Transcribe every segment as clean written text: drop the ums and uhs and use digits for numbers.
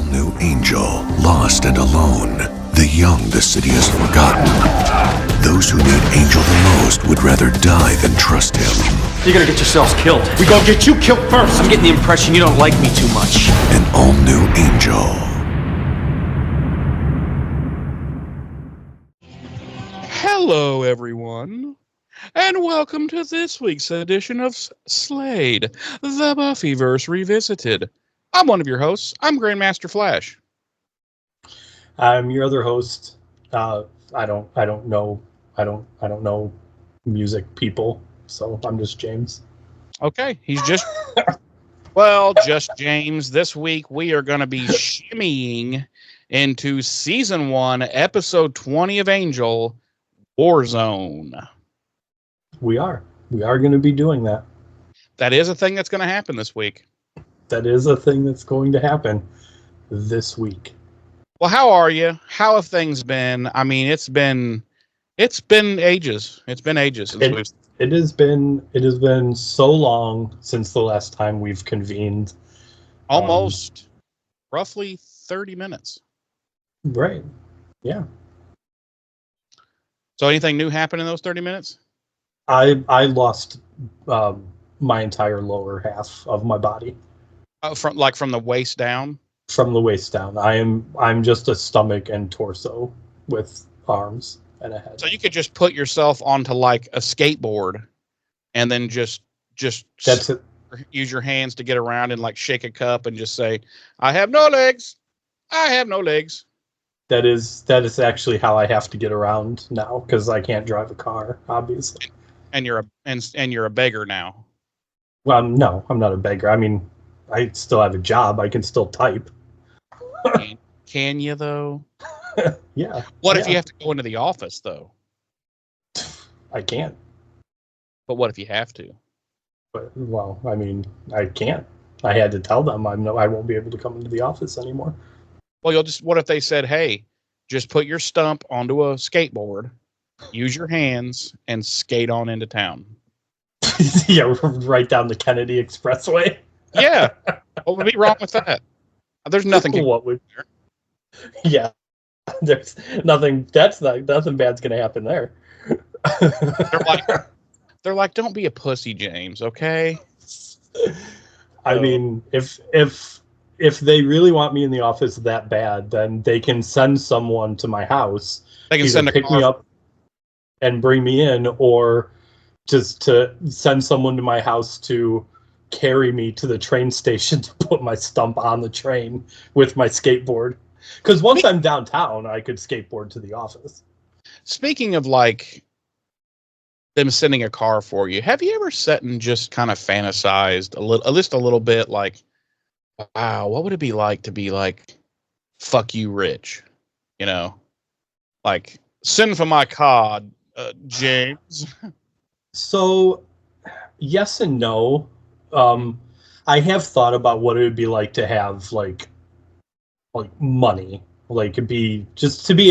all-new Angel, lost and alone. The young the city has forgotten. Those who need Angel the most would rather die than trust him. You're gonna get yourselves killed. We gonna get you killed first! I'm getting the impression you don't like me too much. An all-new Angel. Hello, everyone, and welcome to this week's edition of Slade, the Buffyverse Revisited. I'm one of your hosts. I'm Grandmaster Flash. I'm your other host. I don't know music people, so I'm just James. Okay, he's just just James. This week we are going to be shimmying into season 1, episode 20 of Angel, Warzone. We are going to be doing that. That is a thing that's going to happen this week. That is a thing that's going to happen this week. Well, how are you? How have things been? I mean, it's been ages. It's been ages since it has been so long since the last time we've convened. Almost roughly 30 minutes. Right. Yeah. So anything new happened in those 30 minutes? I lost my entire lower half of my body. From the waist down? From the waist down. I'm just a stomach and torso with arms and a head. So you could just put yourself onto like a skateboard and then just that's it. Use your hands to get around and like shake a cup and just say, I have no legs. I have no legs. That is actually how I have to get around now because I can't drive a car, obviously. And you're a beggar now. Well, no, I'm not a beggar. I mean, I still have a job. I can still type. Can you though? Yeah. What if you have to go into the office though? I can't. But what if you have to? But well, I mean, I can't. I had to tell them I won't be able to come into the office anymore. Well, what if they said, hey, just put your stump onto a skateboard, use your hands, and skate on into town? Yeah, right down the Kennedy Expressway. Yeah. What would be wrong with that? There's nothing. What would? Yeah. There's nothing. Nothing bad's gonna happen there. They're like, don't be a pussy, James. Okay. I mean, if they really want me in the office that bad, then they can send someone to my house. They can send pick me up and bring me in, or just to send someone to my house to carry me to the train station to put my stump on the train with my skateboard. Because once I'm downtown, I could skateboard to the office. Speaking of like them sending a car for you, have you ever sat and just kind of fantasized at least a little bit, like, wow, what would it be like to be like, fuck you, rich? You know, like, send for my card, James. So, yes and no. I have thought about what it would be like to have like money, like to be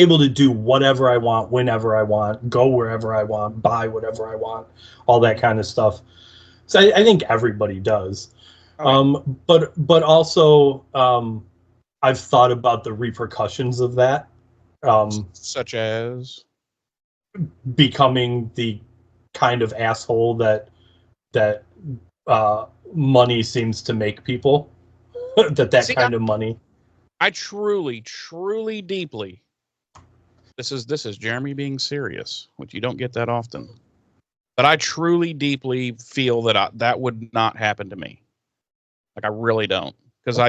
able to do whatever I want, whenever I want, go wherever I want, buy whatever I want, all that kind of stuff. So I think everybody does. Okay. But also I've thought about the repercussions of that, such as becoming the kind of asshole that money seems to make people. Kind of money. I truly, truly, deeply. This is Jeremy being serious, which you don't get that often. But I truly, deeply feel that that would not happen to me. Like, I really don't, because okay.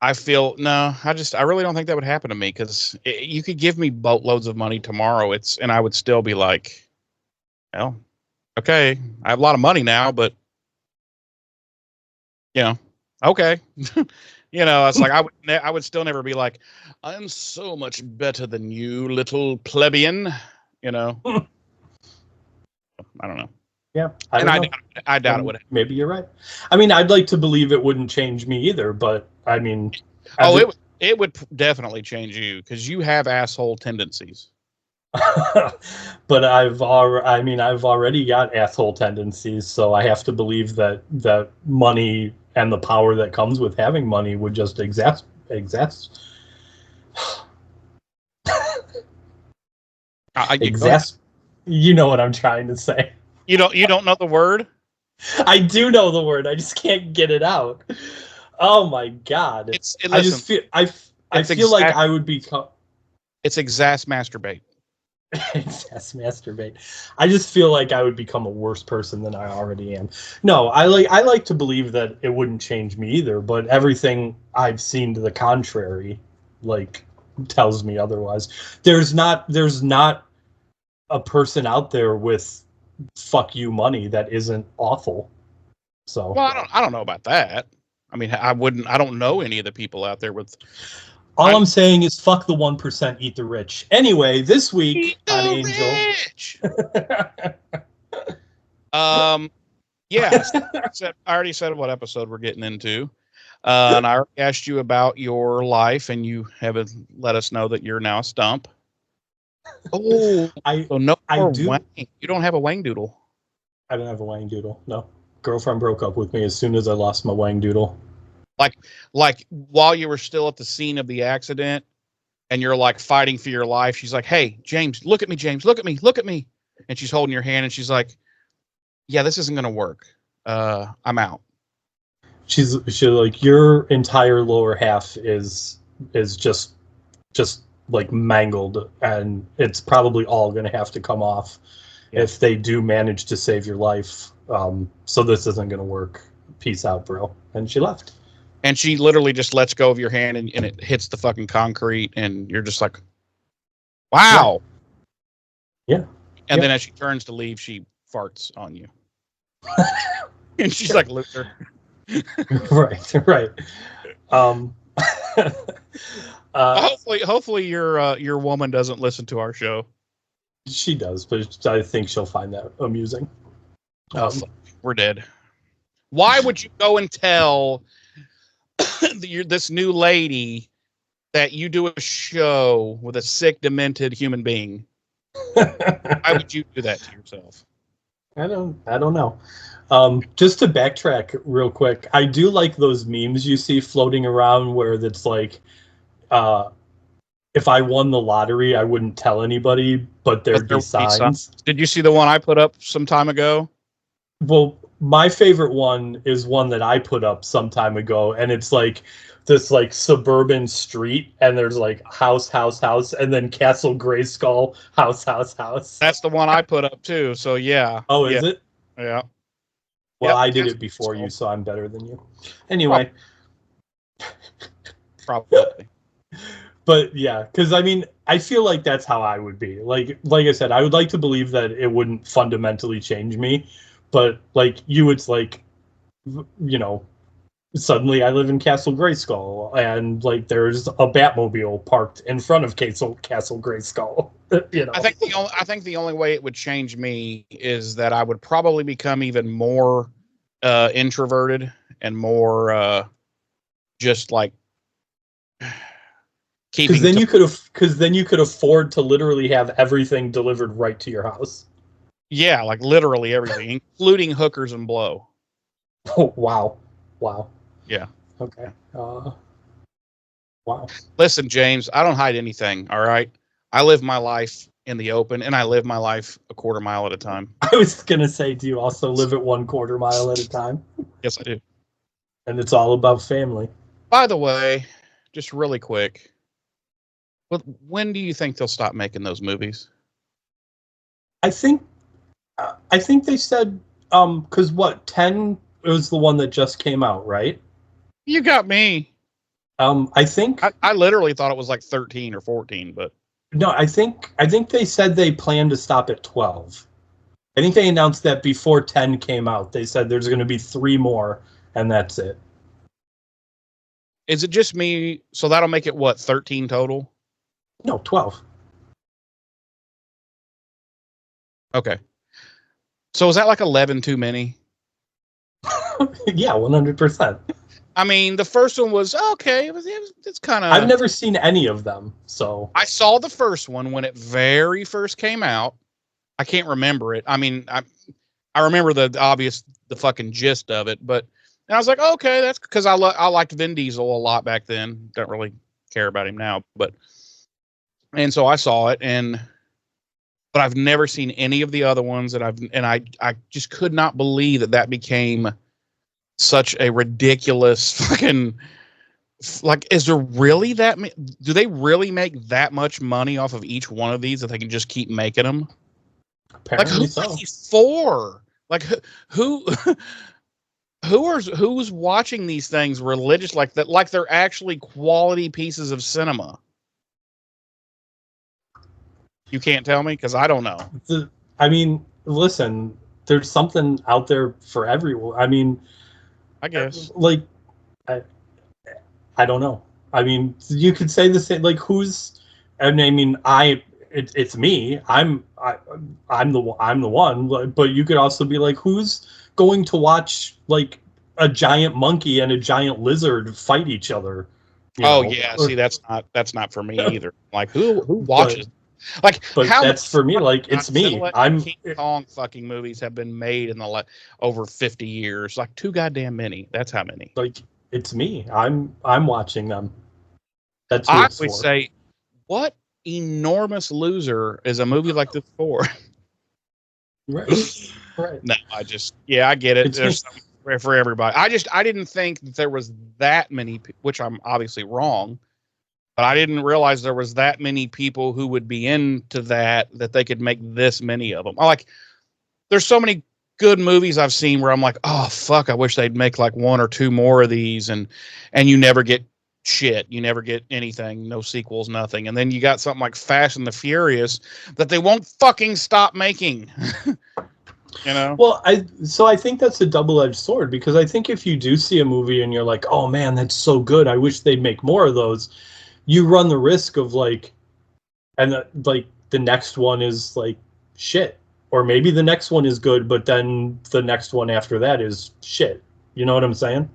I really don't think that would happen to me, because you could give me boatloads of money tomorrow, and I would still be like, well, okay, I have a lot of money now, but okay. It's like I would still never be like, I'm so much better than you, little plebeian. I don't know. Yeah, I doubt it would. Maybe you're right. I mean, I'd like to believe it wouldn't change me either, but I mean, it would definitely change you, because you have asshole tendencies. But I've already got asshole tendencies, so I have to believe that money and the power that comes with having money would just you know what I'm trying to say. You don't know the word? I do know the word. I just can't get it out. Oh my god! I feel like I would become. It's masturbate. Masturbate. I just feel like I would become a worse person than I already am. No, I like to believe that it wouldn't change me either, but everything I've seen to the contrary, like, tells me otherwise. There's not a person out there with fuck you money that isn't awful. So well, I don't know about that. I mean, I don't know any of the people out there with. All I'm saying is fuck the 1%, eat the rich. Anyway, this week eat on the Angel. Rich. Yes. I already said what episode we're getting into. And I already asked you about your life, and you haven't let us know that you're now a stump. Oh, so no more Wang. You don't have a Wang doodle. I don't have a Wang doodle. No. Girlfriend broke up with me as soon as I lost my Wang doodle. Like while you were still at the scene of the accident and you're like fighting for your life, she's like, "Hey, James, look at me, James, look at me, look at me." And she's holding your hand and she's like, "Yeah, this isn't going to work. I'm out." She's like, your entire lower half is just like mangled, and it's probably all going to have to come off if they do manage to save your life. So this isn't going to work. Peace out, bro. And she left. And she literally just lets go of your hand and it hits the fucking concrete and you're just like, wow. Yeah. And then as she turns to leave, she farts on you. And she's like, loser. Right. Hopefully your woman doesn't listen to our show. She does, but I think she'll find that amusing. We're dead. Why would you go and tell this new lady that you do a show with a sick, demented human being? Why would you do that to yourself? I don't know. Just to backtrack real quick, I do like those memes you see floating around where it's like, if I won the lottery, I wouldn't tell anybody, but there'd be signs. Did you see the one I put up some time ago? Well, my favorite one is one that I put up some time ago, and it's like this like suburban street, and there's like house, and then Castle Grayskull, house. That's the one I put up too. So yeah. Oh, is it? Yeah. Well, I did it before you, so I'm better than you. Anyway. Probably. But yeah, because I mean, I feel like that's how I would be. Like I said, I would like to believe that it wouldn't fundamentally change me. But like you, it's like, you know, suddenly I live in Castle Grayskull, and like there's a Batmobile parked in front of Castle Grayskull. You know, I think the only way it would change me is that I would probably become even more introverted and more just like keeping. Because then you could afford to literally have everything delivered right to your house. Yeah, like literally everything, including hookers and blow. Oh, wow. Yeah. Okay. Wow. Listen, James, I don't hide anything, all right? I live my life in the open, and I live my life a quarter mile at a time. I was going to say, do you also live at 1/4 mile at a time? Yes, I do. And it's all about family. By the way, just really quick, when do you think they'll stop making those movies? I think they said, because 10 was the one that just came out, right? You got me. I think I literally thought it was like 13 or 14, but no, I think they said they plan to stop at 12. I think they announced that before 10 came out. They said there's going to be 3 more, and that's it. Is it just me? So that'll make it what, 13 total? No, 12. Okay. So is that like 11 too many? Yeah, 100%. I mean, the first one was okay. It's kind of. I've never seen any of them, so I saw the first one when it very first came out. I can't remember it. I mean, I remember the fucking gist of it, but And I was like, okay, that's because I liked Vin Diesel a lot back then. Don't really care about him now, and so I saw it, but I've never seen any of the other ones, and I just could not believe that became such a ridiculous fucking, like, is there really do they really make that much money off of each one of these that they can just keep making them? Apparently like, so. For? Like, who who's watching these things religious like that? Like they're actually quality pieces of cinema. You can't tell me because I don't know. I mean, listen, there's something out there for everyone. I mean, I guess. Like, I don't know. I mean, you could say the same. Like, who's? And I mean, it's me. I'm the one. But you could also be like, who's going to watch like a giant monkey and a giant lizard fight each other? Yeah. See, that's not for me either. Like, who watches? But how that's for me. Like, it's me. I'm King Kong fucking movies have been made in the over 50 years. Like, too goddamn many. That's how many. Like, it's me. I'm watching them. That's I would say, what enormous loser is a movie like this for? Right. Right. No, I get it. There's something for everybody. I didn't think that there was that many, which I'm obviously wrong, but I didn't realize there was that many people who would be into that they could make this many of them. There's so many good movies I've seen where I'm like, oh fuck, I wish they'd make like one or two more of these, and you never get shit. You never get anything, no sequels, nothing. And then you got something like Fast and the Furious that they won't fucking stop making. You know? Well, I think that's a double-edged sword, because I think if you do see a movie and you're like, oh man, that's so good, I wish they'd make more of those, you run the risk of like, and the next one is like shit. Or maybe the next one is good, but then the next one after that is shit. You know what I'm saying?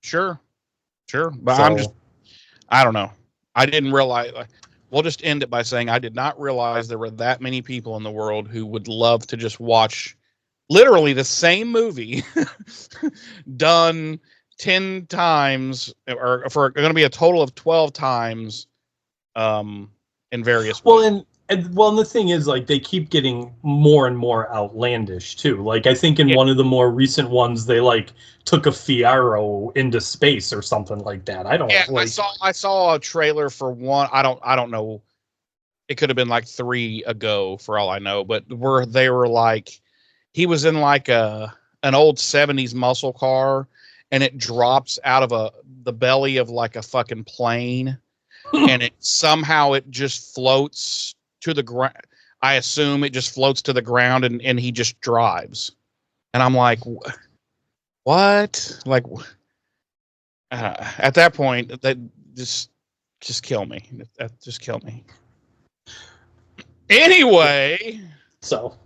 Sure. But I don't know. I didn't realize. We'll just end it by saying I did not realize there were that many people in the world who would love to just watch literally the same movie done 10 times, or for going to be a total of 12 times in various ways. And the thing is, like, they keep getting more and more outlandish too. Like, I think in one of the more recent ones, they like took a Fiero into space or something like that. I don't. Yeah, I saw a trailer for one. I don't know. It could have been like 3 ago, for all I know. But where they were like, he was in like an old 70s muscle car, and it drops out of the belly of like a fucking plane, and it somehow just floats to the ground. I assume it just floats to the ground, and he just drives. And I'm like, what? Like, at that point, that just kill me. Just kill me. Anyway, so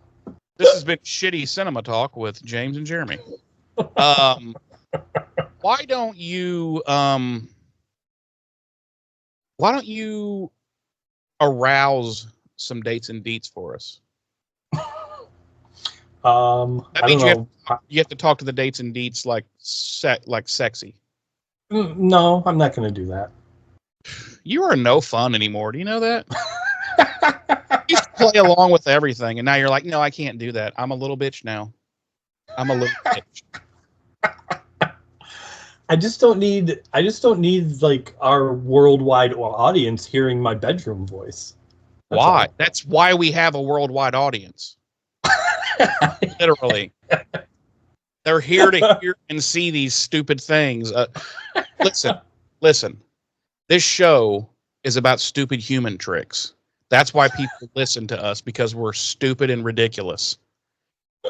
this has been Shitty Cinema Talk with James and Jeremy. Why don't you arouse some dates and deets for us? That means you have to talk to the dates and deets like sexy. No, I'm not going to do that. You are no fun anymore. Do you know that? You used to play along with everything, and now you're like, no, I can't do that. I'm a little bitch now. I'm a little bitch. I just don't need like our worldwide audience hearing my bedroom voice. Why? That's why we have a worldwide audience. Literally. They're here to hear and see these stupid things. Listen. This show is about stupid human tricks. That's why people listen to us, because we're stupid and ridiculous.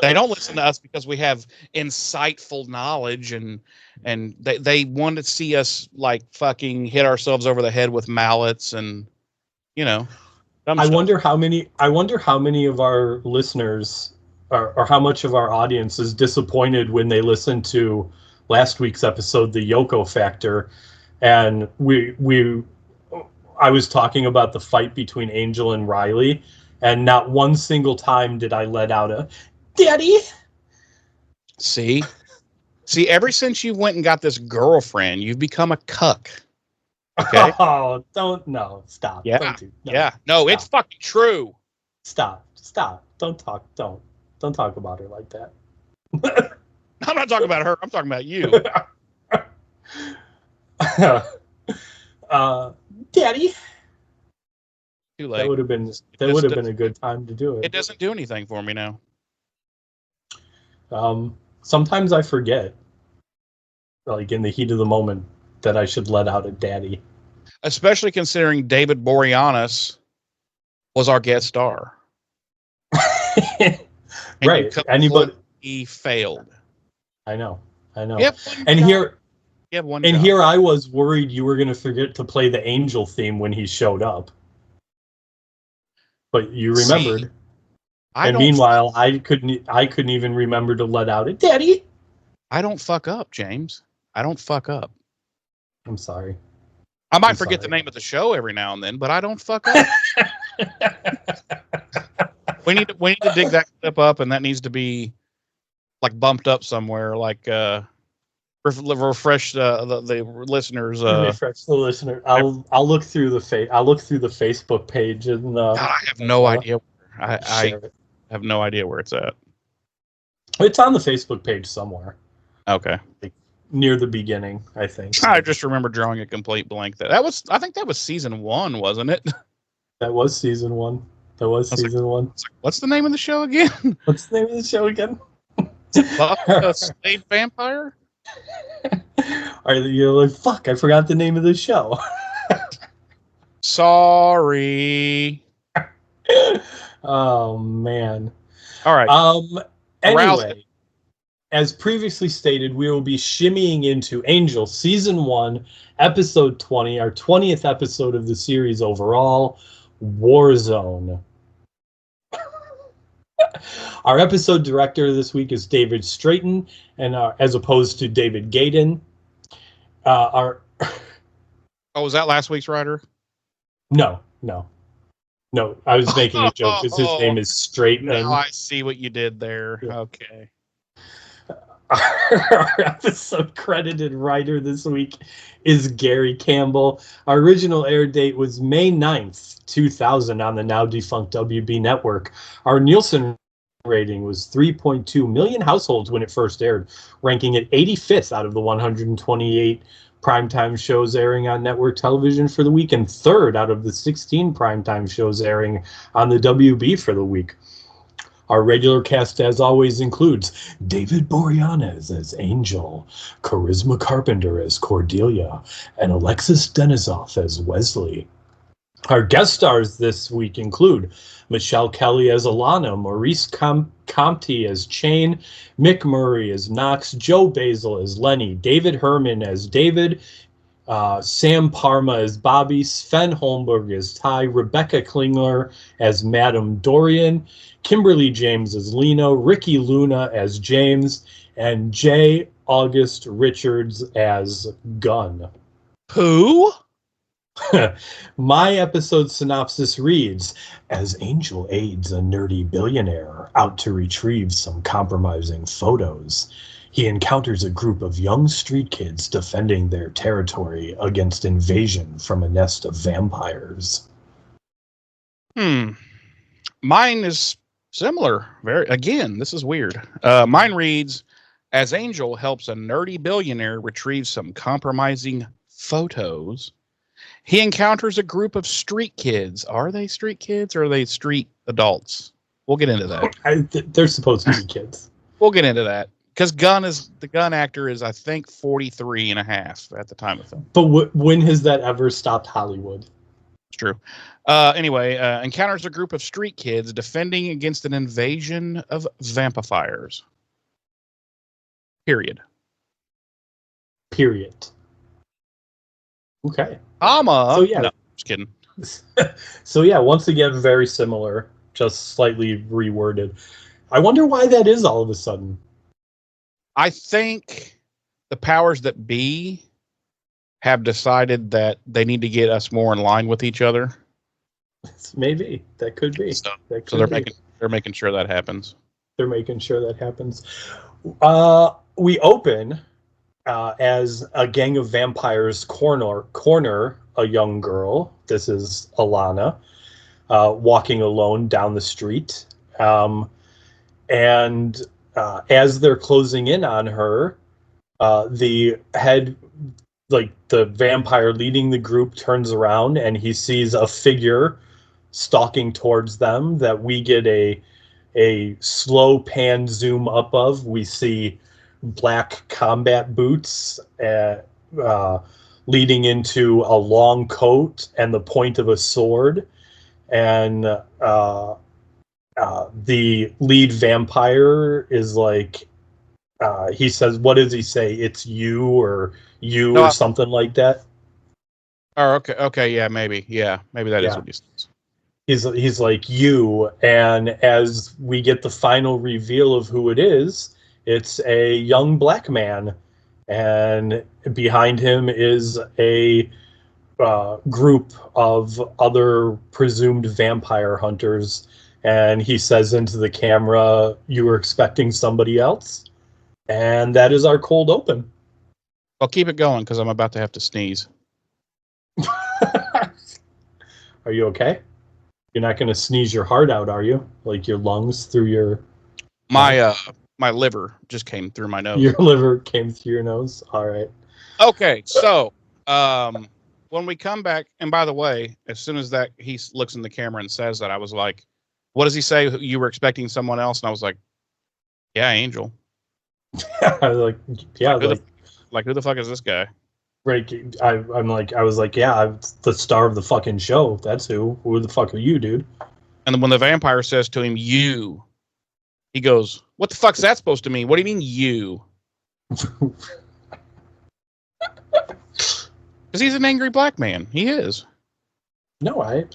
They don't listen to us because we have insightful knowledge and they want to see us like fucking hit ourselves over the head with mallets and, you know. I wonder how many of our listeners or how much of our audience is disappointed when they listen to last week's episode, the Yoko Factor, and I was talking about the fight between Angel and Riley, and not one single time did I let out a "Daddy." See, See, ever since you went and got this girlfriend, you've become a cuck. Okay. Oh, stop. Yeah. Don't do. No, Yeah. No, stop. it's fucking true. Stop. Don't talk about her like that. I'm not talking about her. I'm talking about you. Daddy. Too late. That would have been a good time to do it. It doesn't do anything for me now. Sometimes I forget, like in the heat of the moment, that I should let out a daddy. Especially considering David Boreanaz was our guest star. Right. Anybody? He failed. I know. Yep. And here here I was worried you were going to forget to play the Angel theme when he showed up. But you remembered. Meanwhile, I couldn't even remember to let out a daddy. I don't fuck up, James. I don't fuck up. I'm sorry. I might forget the name of the show every now and then, but I don't fuck up. we need to dig that clip up, and that needs to be like bumped up somewhere, like refresh the listeners. Refresh the listener. I'll look through the Facebook page and. God, I have no idea. I have no idea where it's at. It's on the Facebook page somewhere. Okay. Like near the beginning, I think. I just remember drawing a complete blank. I think that was season 1, wasn't it? That was season 1. Season 1. What's the name of the show again? What's the name of the show again? Buffy Slade Vampire? You're like, fuck, I forgot the name of the show. Sorry. Oh, man. All right. Anyway, as previously stated, we will be shimmying into Angel Season 1, Episode 20, our 20th episode of the series overall, Warzone. Our episode director this week is David Straighten, and as opposed to David Gaydon. Was that last week's writer? No. I was making a joke because his name is Straighten. Now I see what you did there. Yeah. Okay. Our episode credited writer this week is Gary Campbell. Our original air date was May 9th, 2000 on the now defunct WB network. Our Nielsen rating was 3.2 million households when it first aired, ranking it 85th out of the 128 primetime shows airing on network television for the week, and third out of the 16 primetime shows airing on the WB for the week. Our regular cast, as always, includes David Boreanaz as Angel, Charisma Carpenter as Cordelia, and Alexis Denisoff as Wesley. Our guest stars this week include Michelle Kelly as Alana, Maurice Comte as Chain, Mick Murray as Knox, Joe Basil as Lenny, David Herman as David, Sam Parma as Bobby, Sven Holmberg as Ty, Rebecca Klingler as Madame Dorian, Kimberly James as Lino, Ricky Luna as James, and J. August Richards as Gunn. Who? My episode synopsis reads, as Angel aids a nerdy billionaire out to retrieve some compromising photos, he encounters a group of young street kids defending their territory against invasion from a nest of vampires. Mine is similar. This is weird. Mine reads, as Angel helps a nerdy billionaire retrieve some compromising photos, he encounters a group of street kids. Are they street kids or are they street adults? We'll get into that. They're supposed to be kids. We'll get into that. Because the Gunn actor is, I think, 43 and a half at the time of film. But when has that ever stopped Hollywood? It's true. Anyway, encounters a group of street kids defending against an invasion of vampires. Period. Okay. So yeah. No, just kidding. So yeah, once again, very similar, just slightly reworded. I wonder why that is all of a sudden. I think the powers that be have decided that they need to get us more in line with each other. Maybe that could be. So they're making sure that happens. They're making sure that happens. we open as a gang of vampires corner a young girl. This is Alana walking alone down the street. And as they're closing in on her, the head, like the vampire leading the group, turns around and he sees a figure stalking towards them that we get a slow pan zoom up of. We see black combat boots leading into a long coat and the point of a sword. And the lead vampire is like, he says, what does he say? It's you or you No, or something like that. Oh, okay, yeah, maybe that is Yeah. what he says. He's like you, and as we get the final reveal of who it is, it's a young black man, and behind him is a group of other presumed vampire hunters, and he says into the camera, "You were expecting somebody else," and that is our cold open. Well, keep it going because I'm about to have to sneeze. Are you okay? You're not going to sneeze your heart out, are you? Like your lungs through your... My liver just came through my nose. Your liver came through your nose? All right. Okay, so when we come back, and by the way, as soon as that he looks in the camera and says that, I was like, what does he say? You were expecting someone else? And I was like, yeah, Angel. I was like, yeah, who the fuck is this guy? Right. I was like, yeah, I'm the star of the fucking show. That's who. Who the fuck are you, dude? And then when the vampire says to him, you, he goes, what the fuck's that supposed to mean? What do you mean, you? Because he's an angry black man. He is. No, I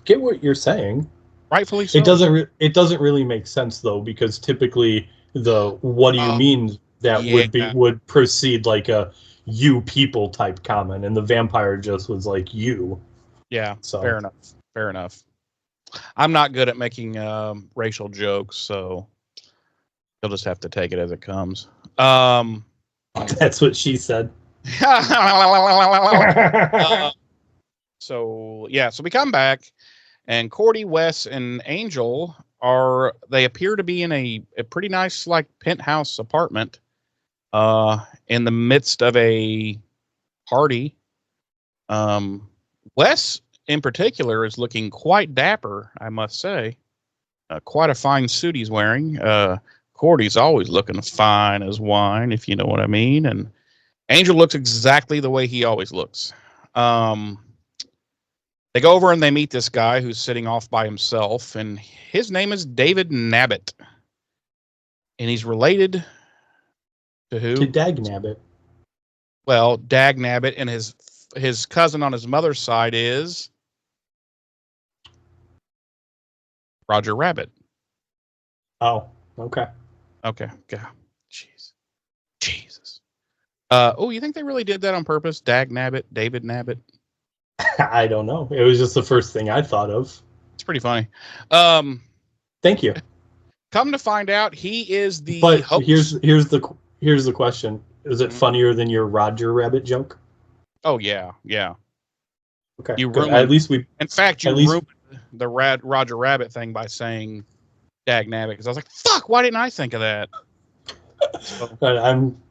get what you're saying. Rightfully so. It doesn't really make sense though, because typically the what do you mean that would precede like a you people type comment, and the vampire just was like you. Yeah, so fair enough. I'm not good at making racial jokes, so you'll just have to take it as it comes. That's what she said. So we come back, and Cordy, Wes, and Angel they appear to be in a pretty nice like penthouse apartment in the midst of a party. Wes in particular is looking quite dapper, I must say. Quite a fine suit he's wearing. Cordy's always looking fine as wine, if you know what I mean. And Angel looks exactly the way he always looks. They go over and they meet this guy who's sitting off by himself, and his name is David Nabbit. And he's related to who? To Dag Nabbit. Well, Dag Nabbit, and his cousin on his mother's side is Roger Rabbit. Oh, okay. Okay. God. Jesus. You think they really did that on purpose? Dag Nabbit, David Nabbit? I don't know. It was just the first thing I thought of. It's pretty funny. Thank you. Come to find out, he is the But host. here's the question. Is it funnier than your Roger Rabbit joke? Oh yeah. Okay. You ruined, in fact, you ruined the Roger Rabbit thing by saying Dag Nabbit, because I was like, fuck, why didn't I think of that? So,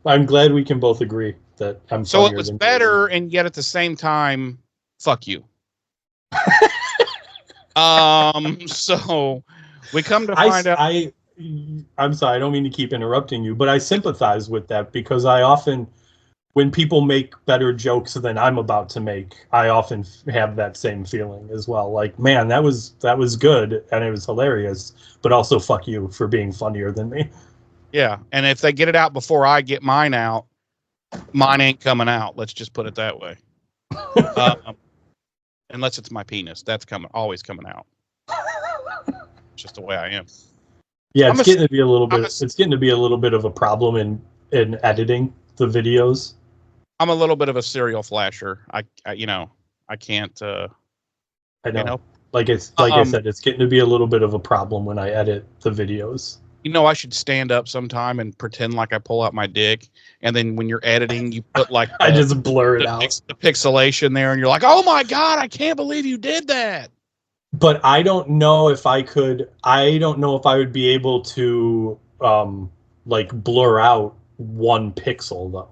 I'm glad we can both agree that I'm so funnier it was than better, and yet at the same time, fuck you. So we come to find out. I'm sorry, I don't mean to keep interrupting you, but I sympathize with that, because I often, when people make better jokes than I'm about to make, I often have that same feeling as well. Like, man, that was good and it was hilarious, but also fuck you for being funnier than me. Yeah, and if they get it out before I get mine out, mine ain't coming out. Let's just put it that way. Unless it's my penis, that's always coming out. It's just the way I am. Yeah, it's getting to be a little bit. It's getting to be a little bit of a problem in editing the videos. I'm a little bit of a serial flasher. I can't. I know. Like I said, it's getting to be a little bit of a problem when I edit the videos. You know, I should stand up sometime and pretend like I pull out my dick, and then when you're editing, you put like I just blur it out. the pixelation there, and you're like, "Oh my god, I can't believe you did that." But I don't know if I could. I don't know if I would be able to like blur out 1 pixel though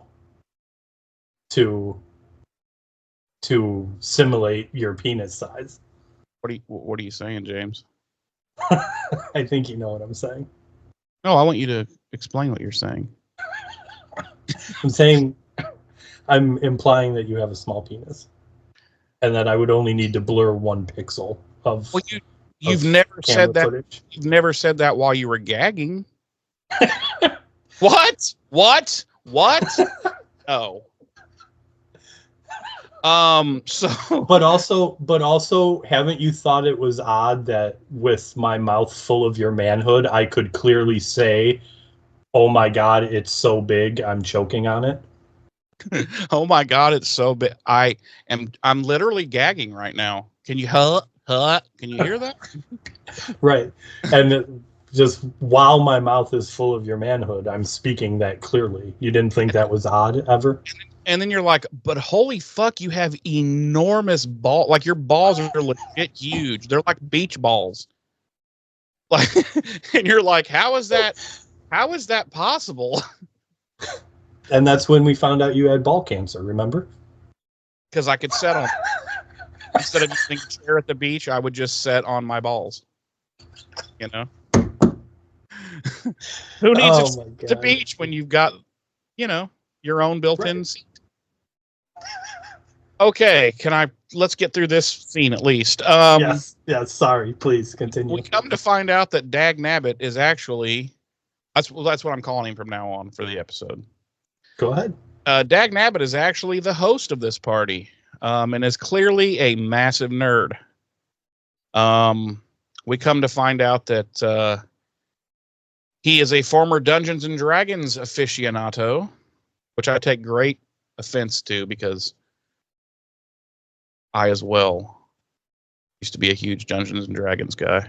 to simulate your penis size. What are you saying, James? I think you know what I'm saying. No, I want you to explain what you're saying. I'm implying that you have a small penis, and that I would only need to blur 1 pixel of. Well, you've never said that. Footage. You've never said that while you were gagging. What? What? Oh. So. But also, haven't you thought it was odd that with my mouth full of your manhood, I could clearly say, "Oh my God, it's so big, I'm choking on it." Oh my God, it's so big. I'm literally gagging right now. Can you Can you hear that? Right, and just while my mouth is full of your manhood, I'm speaking that clearly. You didn't think that was odd ever? And then you're like, but holy fuck, you have enormous balls. Like your balls are legit huge. They're like beach balls. Like, and you're like, how is that possible? And that's when we found out you had ball cancer, remember? Because I could set on, instead of using a chair at the beach, I would just set on my balls. You know? Who needs a beach when you've got, your own built-in seat? Okay, let's get through this scene at least. Yes, sorry, please continue. We come to find out that Dag Nabbit is actually, that's what I'm calling him from now on for the episode. Go ahead. Dag Nabbit is actually the host of this party, and is clearly a massive nerd. We come to find out that he is a former Dungeons and Dragons aficionado, which I take great offense to because I as well used to be a huge Dungeons and Dragons guy.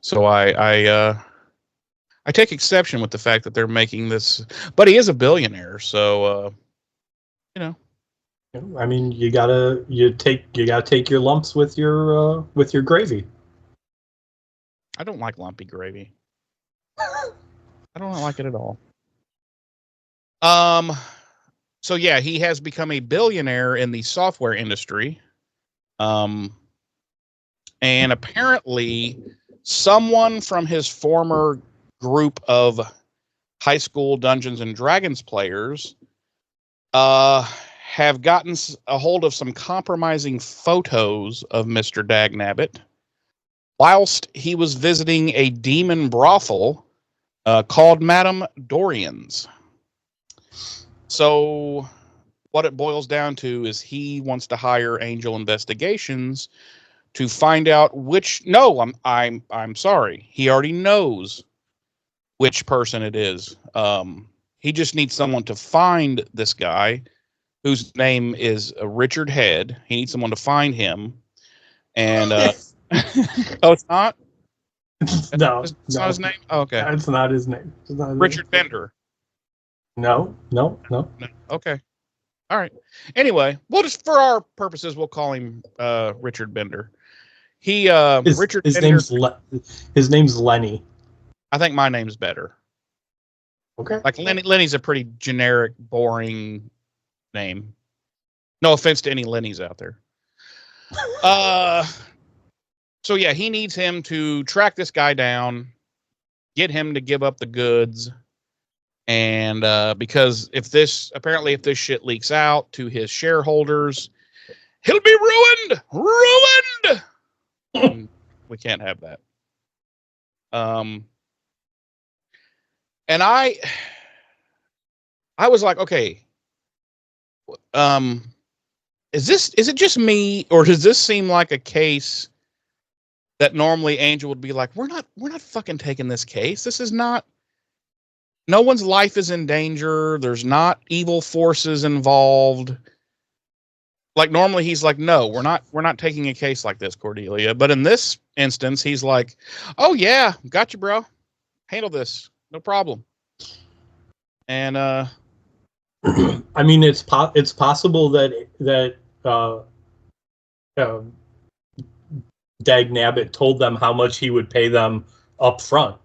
So I take exception with the fact that they're making this, but he is a billionaire, so I mean, you gotta take your lumps with your gravy. I don't like lumpy gravy. I don't like it at all. So yeah, he has become a billionaire in the software industry. And apparently someone from his former group of high school Dungeons and Dragons players have gotten a hold of some compromising photos of Mr. Dag Nabbit whilst he was visiting a demon brothel called Madame Dorian's. So what it boils down to is he wants to hire Angel Investigations to find out I'm sorry. He already knows which person it is. He just needs someone to find this guy whose name is Richard Head. He needs someone to find him. And oh, it's not? No, it's not his name? Oh, okay. It's not his name. Richard Bender. No. Okay. All right. Anyway, we'll just, for our purposes, we'll call him Richard Bender. Richard Bender. His name's Lenny. I think my name's better. Okay. Like Lenny's a pretty generic, boring name. No offense to any Lennys out there. So yeah, he needs him to track this guy down, get him to give up the goods. And because if this shit leaks out to his shareholders, he'll be ruined. We can't have that. And I was like, okay, is it just me, or does this seem like a case that normally Angel would be like, we're not fucking taking this case. This is not. No one's life is in danger. There's not evil forces involved. Like normally he's like, no, we're not taking a case like this, Cordelia. But in this instance, he's like, oh yeah, got you, bro. handle this, no problem. And I mean, it's possible that Dag Nabbit told them how much he would pay them up front.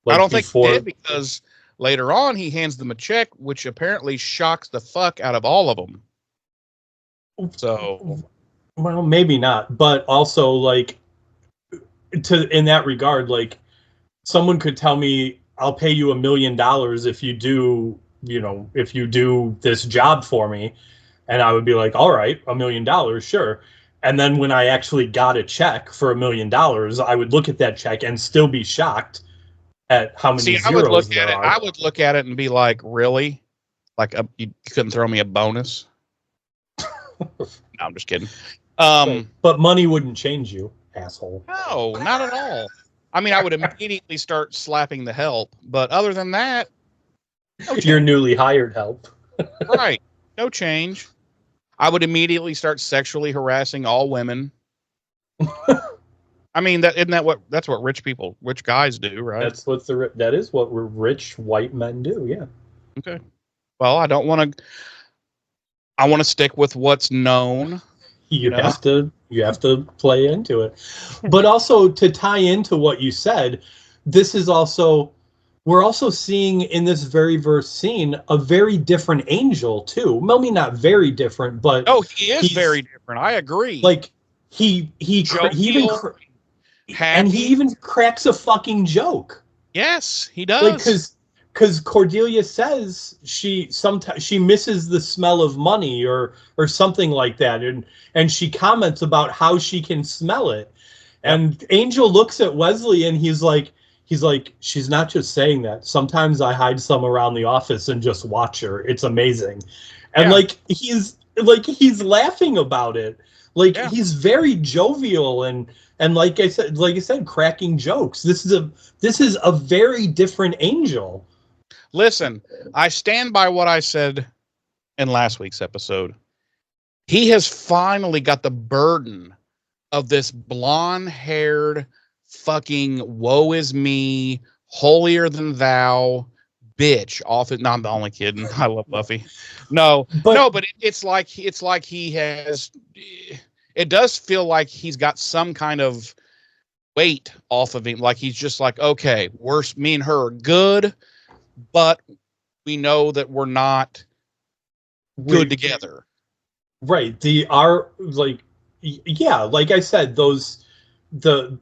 I don't think he did, because later on he hands them a check, which apparently shocks the fuck out of all of them. So, well, maybe not, but also like in that regard, like someone could tell me, I'll pay you $1 million if you do, if you do this job for me, and I would be like, all right, $1 million, sure. And then when I actually got a check for $1 million, I would look at that check and still be shocked at how many zeros there are. I would look at it and be like, really? Like, you couldn't throw me a bonus? No, I'm just kidding. But money wouldn't change you, asshole. No, not at all. I mean, I would immediately start slapping the help, but other than that, no your newly hired help. Right. No change. I would immediately start sexually harassing all women. I mean, that's what rich guys do, right? That is what rich white men do. Yeah. Okay. Well, I want to stick with what's known. You have to play into it. But also, to tie into what you said, we're also seeing in this very first scene a very different Angel too. Well, I mean, not very different, but he is very different. I agree. Like he even cracks a fucking joke. Yes, he does. Like, because Cordelia says she misses the smell of money or something like that, and she comments about how she can smell it. Yep. And Angel looks at Wesley and he's like, she's not just saying that. Sometimes I hide some around the office and just watch her. It's amazing. And he's laughing about it. He's very jovial and like I said, cracking jokes. This is a very different Angel. Listen, I stand by what I said in last week's episode. He has finally got the burden of this blonde-haired fucking woe is me, holier than thou bitch off it. No, I'm the only kidding. I love Buffy. But it's like he has. It does feel like he's got some kind of weight off of him. Like he's just like, okay, me and her are good, but we know that we're not good together. Right. Like I said, the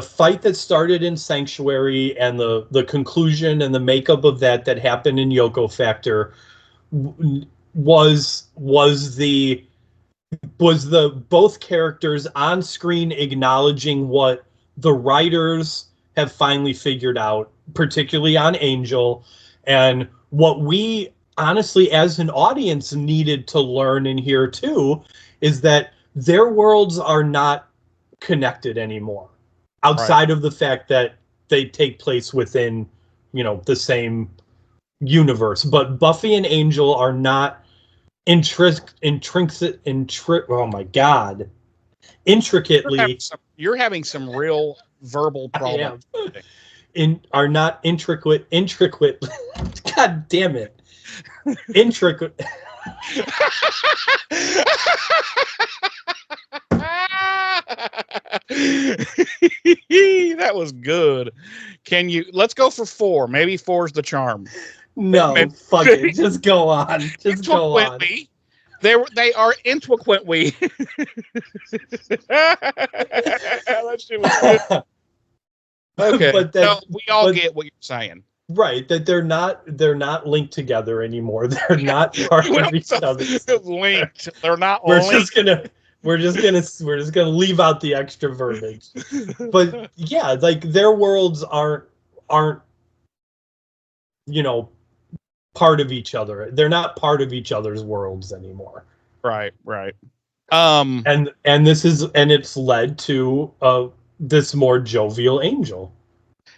fight that started in Sanctuary and the conclusion and the makeup of that happened in Yoko Factor was the both characters on screen acknowledging what the writers have finally figured out, particularly on Angel, and what we honestly as an audience needed to learn and hear too, is that their worlds are not connected anymore, outside of the fact that they take place within, the same universe. But Buffy and Angel are not intricately. You're having some real verbal problems. Are not intricate. God damn it. Intricate. That was good. Let's go for 4. Maybe 4's the charm. No, fuck it. Just go on. Just go on. They are intricately. That shit was good. Okay, but we all get what you're saying. Right, that they're not linked together anymore. They're not part of each other. Linked. They're not. We're just gonna leave out the extra verbiage. But yeah, like their worlds aren't part of each other. They're not part of each other's worlds anymore. Right. And it's led to this more jovial Angel.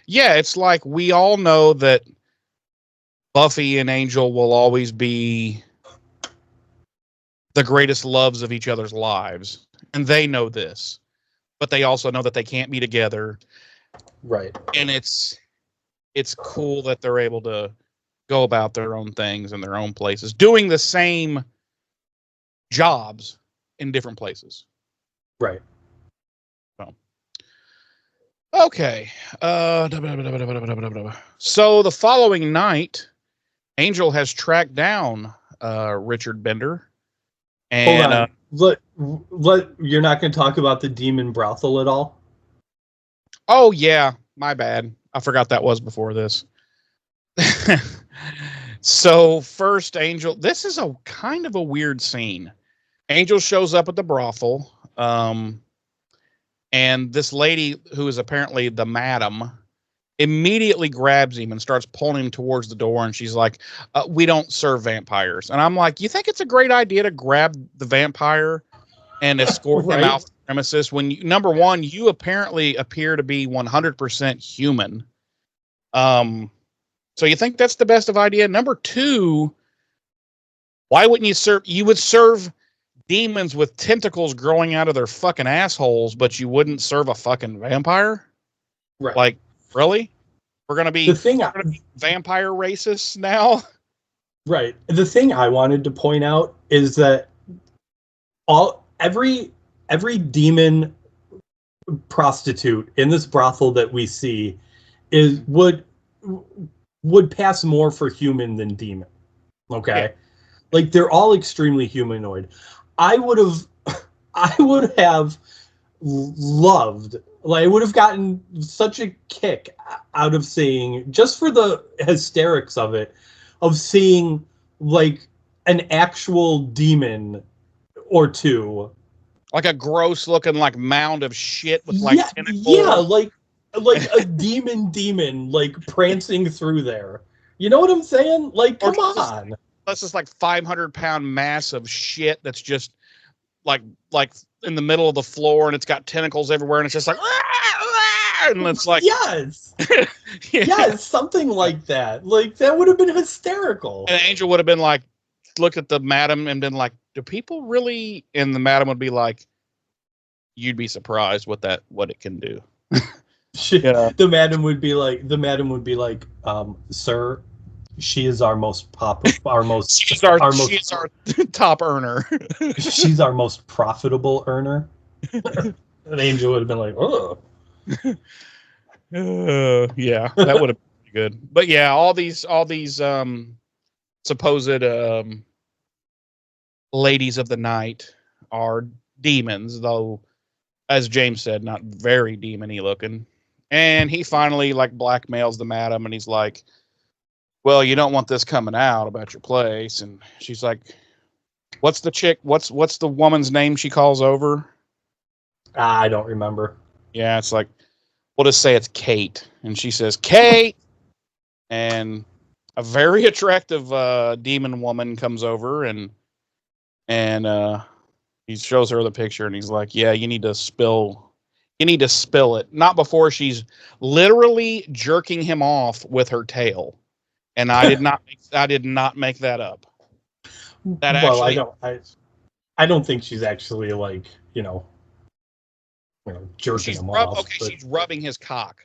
Yeah, it's like we all know that Buffy and Angel will always be the greatest loves of each other's lives. And they know this. But they also know that they can't be together. Right. And it's it's cool that they're able to go about their own things in their own places, doing the same jobs in different places. Right. So, okay. So the following night, Angel has tracked down Richard Bender. And, Hold on. You're not going to talk about the demon brothel at all? Oh, yeah. My bad. I forgot that was before this. So first, Angel, this is a kind of a weird scene. Angel shows up at the brothel. And this lady, who is apparently the madam, immediately grabs him and starts pulling him towards the door. And she's like, we don't serve vampires. And I'm like, you think it's a great idea to grab the vampire and escort him out the premises when, number one, you apparently appear to be 100% human. So you think that's the best of idea? Number two, why wouldn't you would serve demons with tentacles growing out of their fucking assholes, but you wouldn't serve a fucking vampire? Right. Like, really? We're gonna be vampire racists now? Right. The thing I wanted to point out is that every demon prostitute in this brothel that we see would pass more for human than demon. Okay. Yeah. Like, they're all extremely humanoid. I would have loved, like, I would have gotten such a kick out of seeing, just for the hysterics of it, of seeing like an actual demon or two, like a gross looking like mound of shit with like tentacles. Yeah, like a demon like prancing through there. You know what I'm saying? Like, come on. That's just like 500-pound mass of shit that's just like in the middle of the floor, and it's got tentacles everywhere, and it's just like, and it's like, yes. Yes, something like that. Like, that would have been hysterical. And Angel would have been like, looked at the madam and been like, do people really? And the madam would be like, you'd be surprised what it can do. The madam would be like, sir, she is our most she's our top earner. She's our most profitable earner. And Angel would have been like, oh. Yeah, that would have been good. But yeah, all these supposed ladies of the night are demons, though, as James said, not very demon-y looking. And he finally like blackmails the madam, and he's like, well, you don't want this coming out about your place. And she's like, what's the woman's name she calls over? I don't remember. Yeah, it's like, we'll just say it's Kate. And she says, Kate! And a very attractive demon woman comes over, and he shows her the picture, and he's like, yeah, you need to spill it. Not before she's literally jerking him off with her tail. And I did not make that up. I don't think she's actually like, jerking him off. Okay, she's rubbing his cock.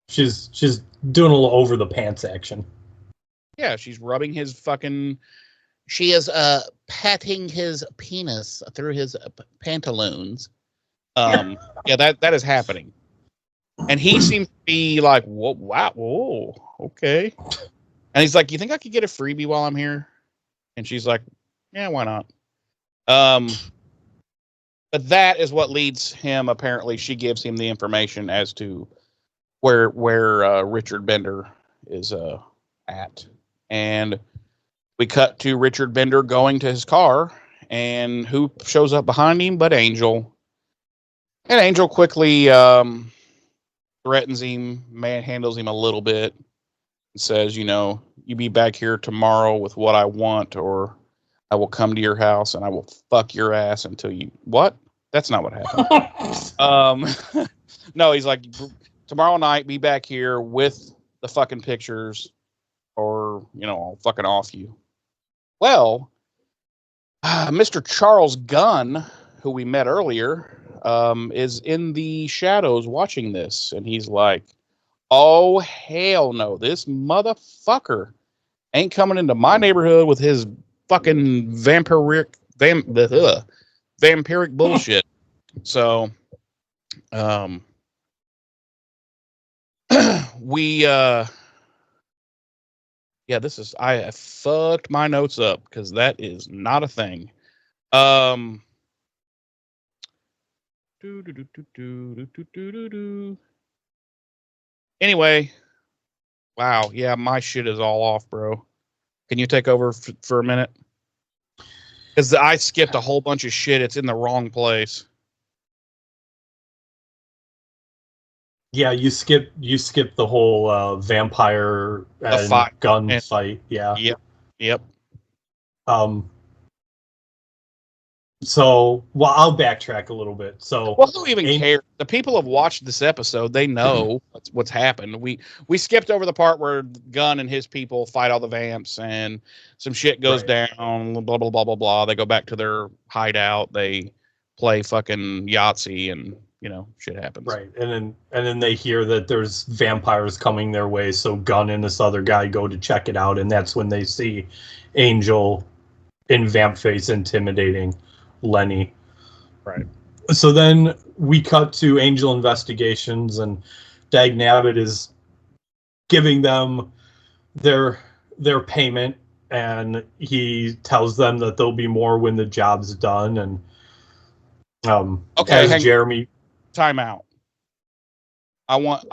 She's doing a little over the pants action. Yeah, she's rubbing his fucking. She is patting his penis through his pantaloons. Yeah, that is happening, and he seems to be like, whoa, wow, whoa, okay. And he's like, you think I could get a freebie while I'm here? And she's like, yeah, why not? But that is what leads him. Apparently, she gives him the information as to where Richard Bender is at. And we cut to Richard Bender going to his car, and who shows up behind him but Angel. And Angel quickly threatens him, manhandles him a little bit, and says, you be back here tomorrow with what I want, or I will come to your house and I will fuck your ass until you... What? That's not what happened. No, he's like, tomorrow night, be back here with the fucking pictures, or, I'll fucking off you. Well, Mr. Charles Gunn, who we met earlier, is in the shadows watching this, and he's like, Oh, hell no. This motherfucker ain't coming into my neighborhood with his fucking vampiric bullshit. So, we, I fucked my notes up because that is not a thing. Anyway, wow. Yeah, my shit is all off, bro. Can you take over for a minute? Because I skipped a whole bunch of shit. It's in the wrong place. Yeah, you skip the whole vampire and gun fight. Yeah. Yep. So, well, I'll backtrack a little bit. So, well, who even care? The people have watched this episode. They know what's happened. We skipped over the part where Gunn and his people fight all the vamps and some shit goes down. Blah blah blah blah blah. They go back to their hideout. They play fucking Yahtzee, and shit happens. Right, and then they hear that there's vampires coming their way. So Gunn and this other guy go to check it out, and that's when they see Angel in vamp face intimidating Lenny. Right. So then we cut to Angel Investigations, and Dag Nabbit is giving them their payment, and he tells them that there'll be more when the job's done. And okay, Jeremy, time out. I want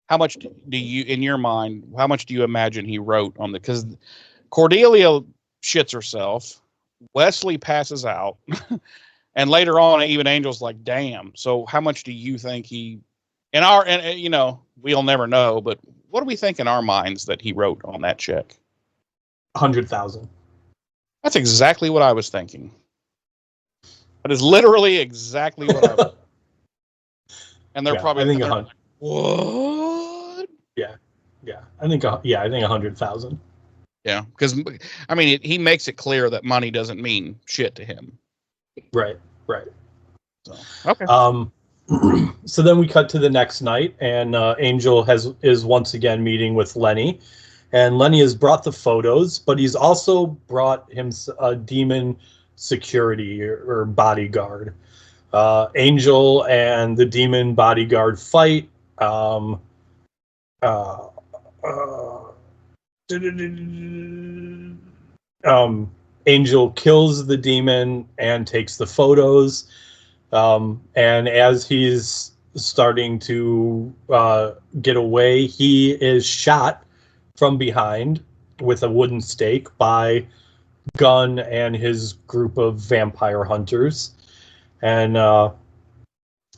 how much do you, in your mind, how much do you imagine he wrote on the, because Cordelia shits herself, Wesley passes out, and later on even Angel's like, damn. So how much do you think he, and we'll never know, but what do we think in our minds that he wrote on that check? 100,000. That's exactly what I was thinking. That is literally exactly what I was. And they're probably, I think like, what? Yeah. I think 100,000. Yeah, because I mean, he makes it clear that money doesn't mean shit to him. Right. So, okay. So then we cut to the next night, and Angel is once again meeting with Lenny, and Lenny has brought the photos, but he's also brought him a demon security or bodyguard. Angel and the demon bodyguard fight. Angel kills the demon and takes the photos. And as he's starting to get away, he is shot from behind with a wooden stake by Gunn and his group of vampire hunters. And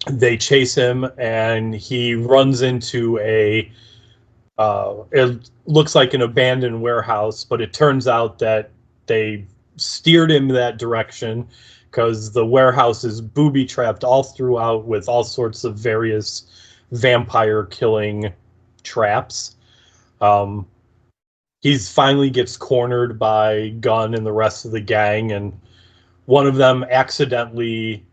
they chase him, and he runs into it looks like an abandoned warehouse, but it turns out that they steered him that direction because the warehouse is booby-trapped all throughout with all sorts of various vampire-killing traps. He finally gets cornered by Gunn and the rest of the gang, and one of them accidentally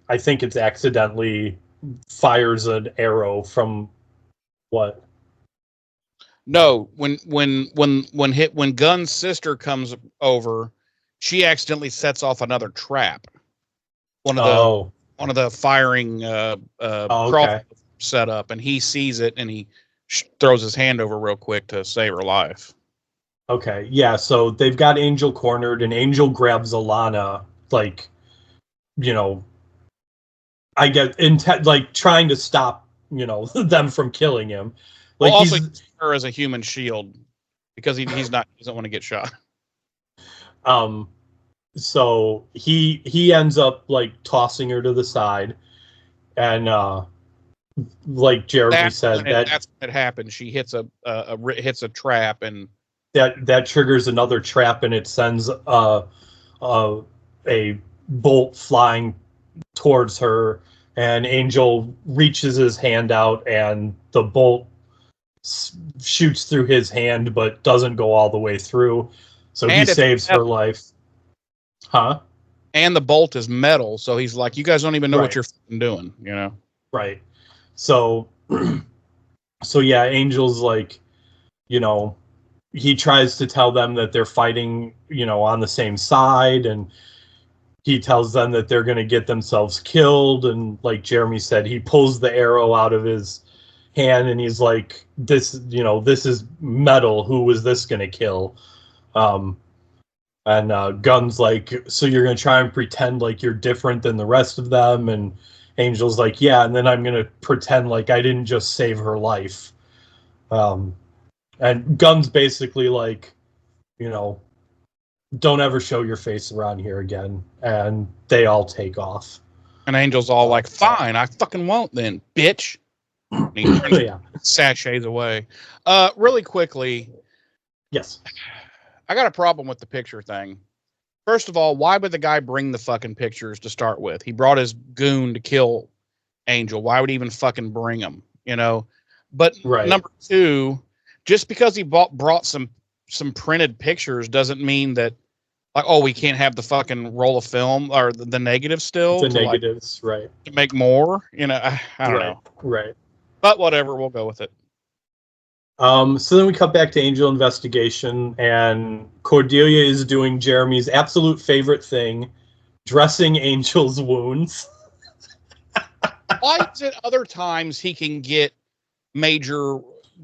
fires an arrow from what? No, when Gunn's sister comes over, she accidentally sets off another trap. One of the firing okay. set up, and he sees it, and he throws his hand over real quick to save her life. Okay, yeah. So they've got Angel cornered, and Angel grabs Alana, like, I get like trying to stop, them from killing him. Like, well, also use her as a human shield because he doesn't want to get shot. So he ends up like tossing her to the side, and like Jeremy said, that's when it happens. She hits a trap, and that triggers another trap, and it sends a bolt flying towards her, and Angel reaches his hand out, and the bolt shoots through his hand but doesn't go all the way through, so he saves her life. And the bolt is metal, so he's like, you guys don't even know what you're doing, Right. So So yeah, Angel's like, you know, he tries to tell them that they're fighting, on the same side, and he tells them that they're going to get themselves killed. And like Jeremy said, he pulls the arrow out of his hand and he's like, this is metal. Who was this going to kill? And Gunn's like, so you're going to try and pretend like you're different than the rest of them? And Angel's like, yeah, and then I'm going to pretend like I didn't just save her life. And Gunn's basically like, don't ever show your face around here again. And they all take off. And Angel's all like, fine, I fucking won't then, bitch. And he turns sachets away. Really quickly. Yes. I got a problem with the picture thing. First of all, why would the guy bring the fucking pictures to start with? He brought his goon to kill Angel. Why would he even fucking bring them? But number two, just because he brought some printed pictures doesn't mean that, like, oh, we can't have the fucking roll of film or the negatives still. The negatives, right. To make more, I don't know. Right. But whatever, we'll go with it. So then we cut back to Angel investigation, and Cordelia is doing Jeremy's absolute favorite thing, dressing Angel's wounds. Why is it other times he can get major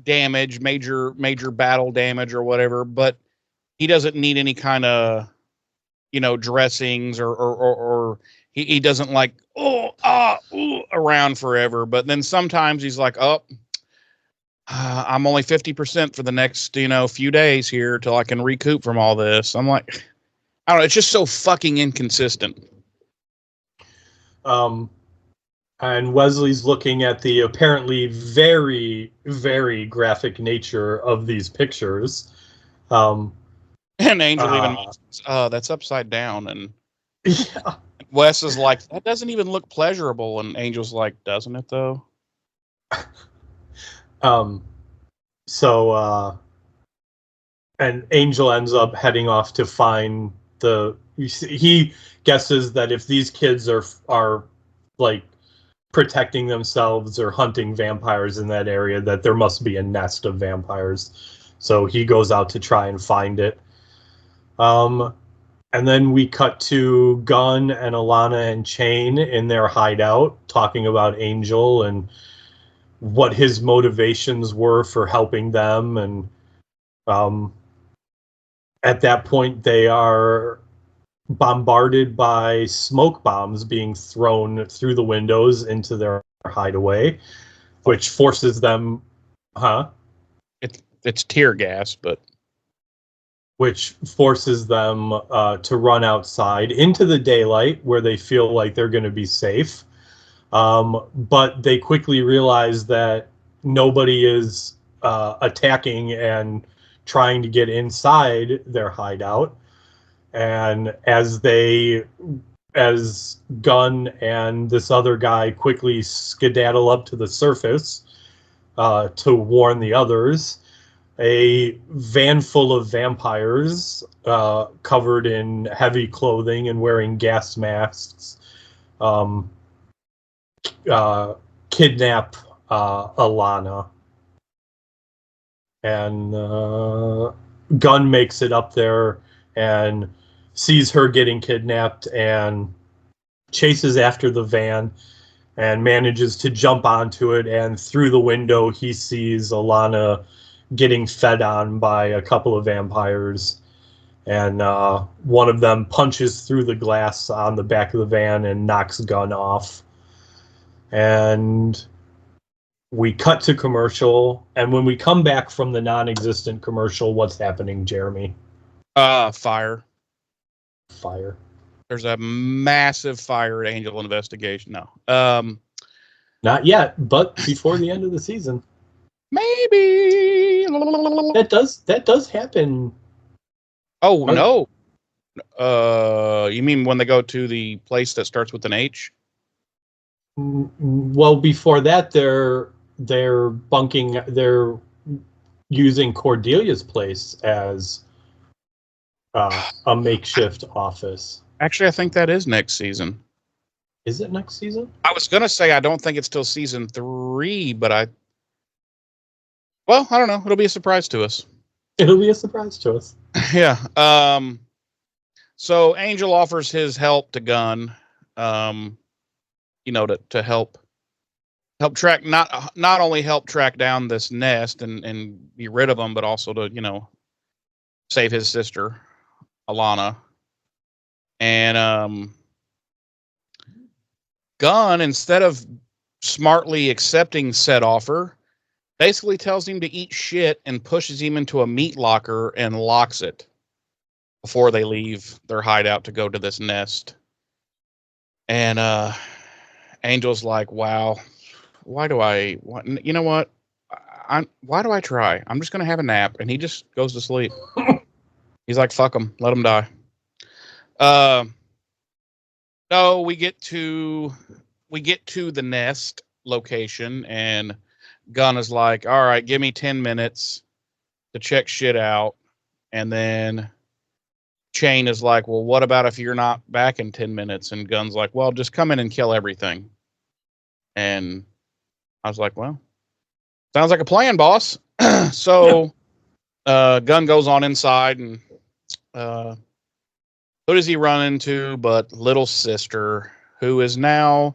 damage, major battle damage or whatever, but he doesn't need any kind of, dressings or he doesn't like, around forever. But then sometimes he's like, I'm only 50% for the next, few days here till I can recoup from all this. I'm like, I don't know. It's just so fucking inconsistent. And Wesley's looking at the apparently very, very graphic nature of these pictures. And Angel even, that's upside down. And yeah. Wes is like, that doesn't even look pleasurable. And Angel's like, doesn't it though? And Angel ends up heading off to find he guesses that if these kids are like protecting themselves or hunting vampires in that area, that there must be a nest of vampires. So he goes out to try and find it. And then we cut to Gunn and Alana and Chain in their hideout talking about Angel and what his motivations were for helping them. And at that point, they are bombarded by smoke bombs being thrown through the windows into their hideaway, which forces them, It's tear gas, but which forces them to run outside into the daylight where they feel like they're going to be safe. But they quickly realize that nobody is attacking and trying to get inside their hideout. And as Gunn and this other guy quickly skedaddle up to the surface to warn the others, a van full of vampires covered in heavy clothing and wearing gas masks kidnap Alana. And Gunn makes it up there and sees her getting kidnapped and chases after the van and manages to jump onto it. And through the window, he sees Alana getting fed on by a couple of vampires. And one of them punches through the glass on the back of the van and knocks Gunn off. And we cut to commercial. And when we come back from the non-existent commercial, what's happening, Jeremy? Fire. Fire. There's a massive fire at Angel Investigation. No. Not yet, but before the end of the season. Maybe. That does happen. Oh, no. You mean when they go to the place that starts with an H? Well, before that, they're using Cordelia's place as a makeshift office. Actually, I think that is next season. Is it next season? I was going to say I don't think it's till season 3, but Well, I don't know. It'll be a surprise to us. It'll be a surprise to us. Yeah. So Angel offers his help to Gunn, to help track not only help track down this nest and be rid of them, but also to save his sister, Alana. And Gunn, instead of smartly accepting said offer, basically tells him to eat shit and pushes him into a meat locker and locks it before they leave their hideout to go to this nest. And Angel's like, wow, why do I, you know what? Why do I try? I'm just going to have a nap. And he just goes to sleep. He's like, fuck him. Let him die. No, we get to the nest location, and Gunn is like, all right, give me 10 minutes to check shit out. And then Chain is like, well, what about if you're not back in 10 minutes? And Gunn's like, well, just come in and kill everything. And I was like, well, sounds like a plan, boss. So Gunn goes on inside, and who does he run into but little sister, who is now,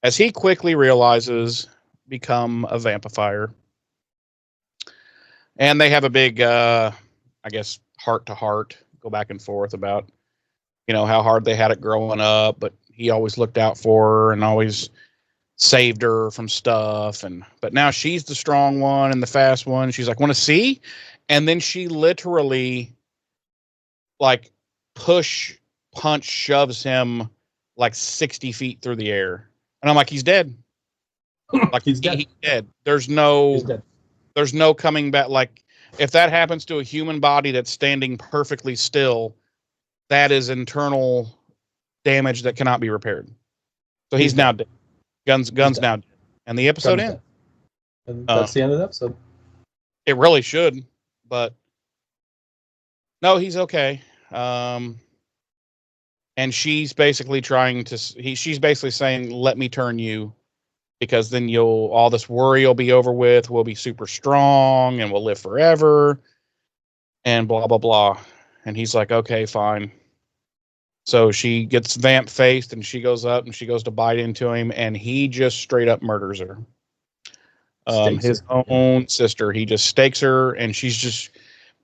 as he quickly realizes, become a vampire. And they have a big, I guess, heart-to-heart, go back and forth about, how hard they had it growing up, but he always looked out for her and always saved her from stuff. But now she's the strong one and the fast one. She's like, want to see? And then she literally, like, punch shoves him like 60 feet through the air. And I'm like, he's dead. Like he's dead. He's dead. There's no coming back. Like, if that happens to a human body that's standing perfectly still, that is internal damage that cannot be repaired. So he's now dead. Guns now dead. And the episode ends. And that's the end of the episode. It really should, but no, he's okay. And she's basically she's basically saying, let me turn you, because then all this worry will be over with. We'll be super strong and we'll live forever and blah, blah, blah. And he's like, okay, fine. So she gets vamp faced and she goes up and she goes to bite into him, and he just straight up murders her. His own sister. He just stakes her, and she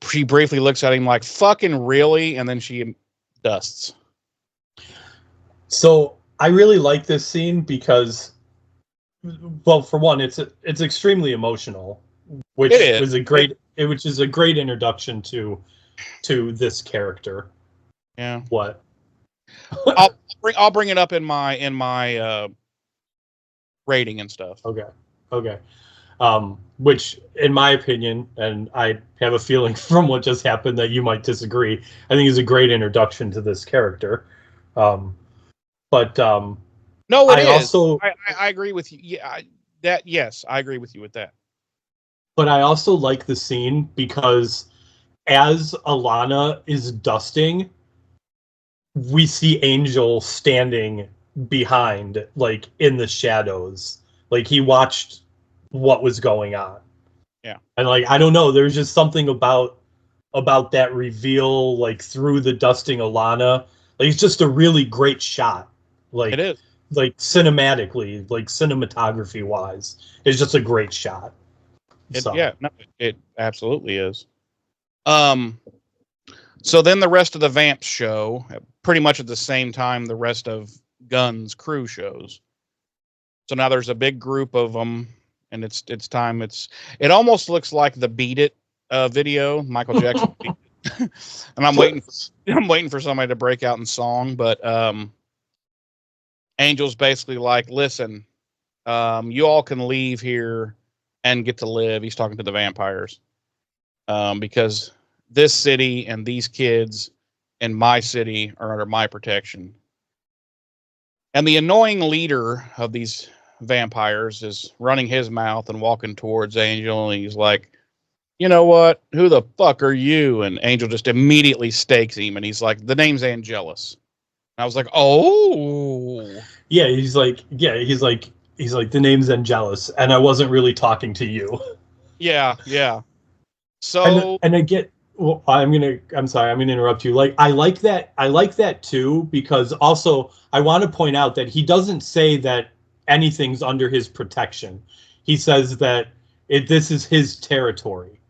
briefly looks at him like, fucking really? And then she dusts. So I really like this scene because, well, for one, it's extremely emotional, which is a great introduction to this character. Yeah. What? I'll bring it up in my rating and stuff. Okay. Which, in my opinion, and I have a feeling from what just happened that you might disagree, I think is a great introduction to this character. But no, it is. Also, I agree with you. Yeah, yes, I agree with you with that. But I also like the scene because as Alana is dusting, we see Angel standing behind, like in the shadows, like he watched what was going on. Yeah, and like I don't know, there's just something about that reveal, like through the dusting Alana. Like it's just a really great shot. Like it is. Like cinematically, like cinematography wise, it's just a great shot. It absolutely is. So then the rest of the Vamps show, pretty much at the same time the rest of Gunn's crew shows. So now there's a big group of them, and it's time. It almost looks like the Beat It video, Michael Jackson. And I'm waiting for somebody to break out in song, but Angel's basically like, listen, you all can leave here and get to live. He's talking to the vampires, because this city and these kids in my city are under my protection. And the annoying leader of these vampires is running his mouth and walking towards Angel, and he's like, you know what? Who the fuck are you? And Angel just immediately stakes him, and he's like, the name's Angelus. And I was like, oh. Yeah, he's like, the name's Angelus, and I wasn't really talking to you. Yeah, yeah. So And I get. Well, I'm sorry. I'm gonna interrupt you. Like, I like that. I like that too, because also I want to point out that he doesn't say that anything's under his protection. He says that this is his territory.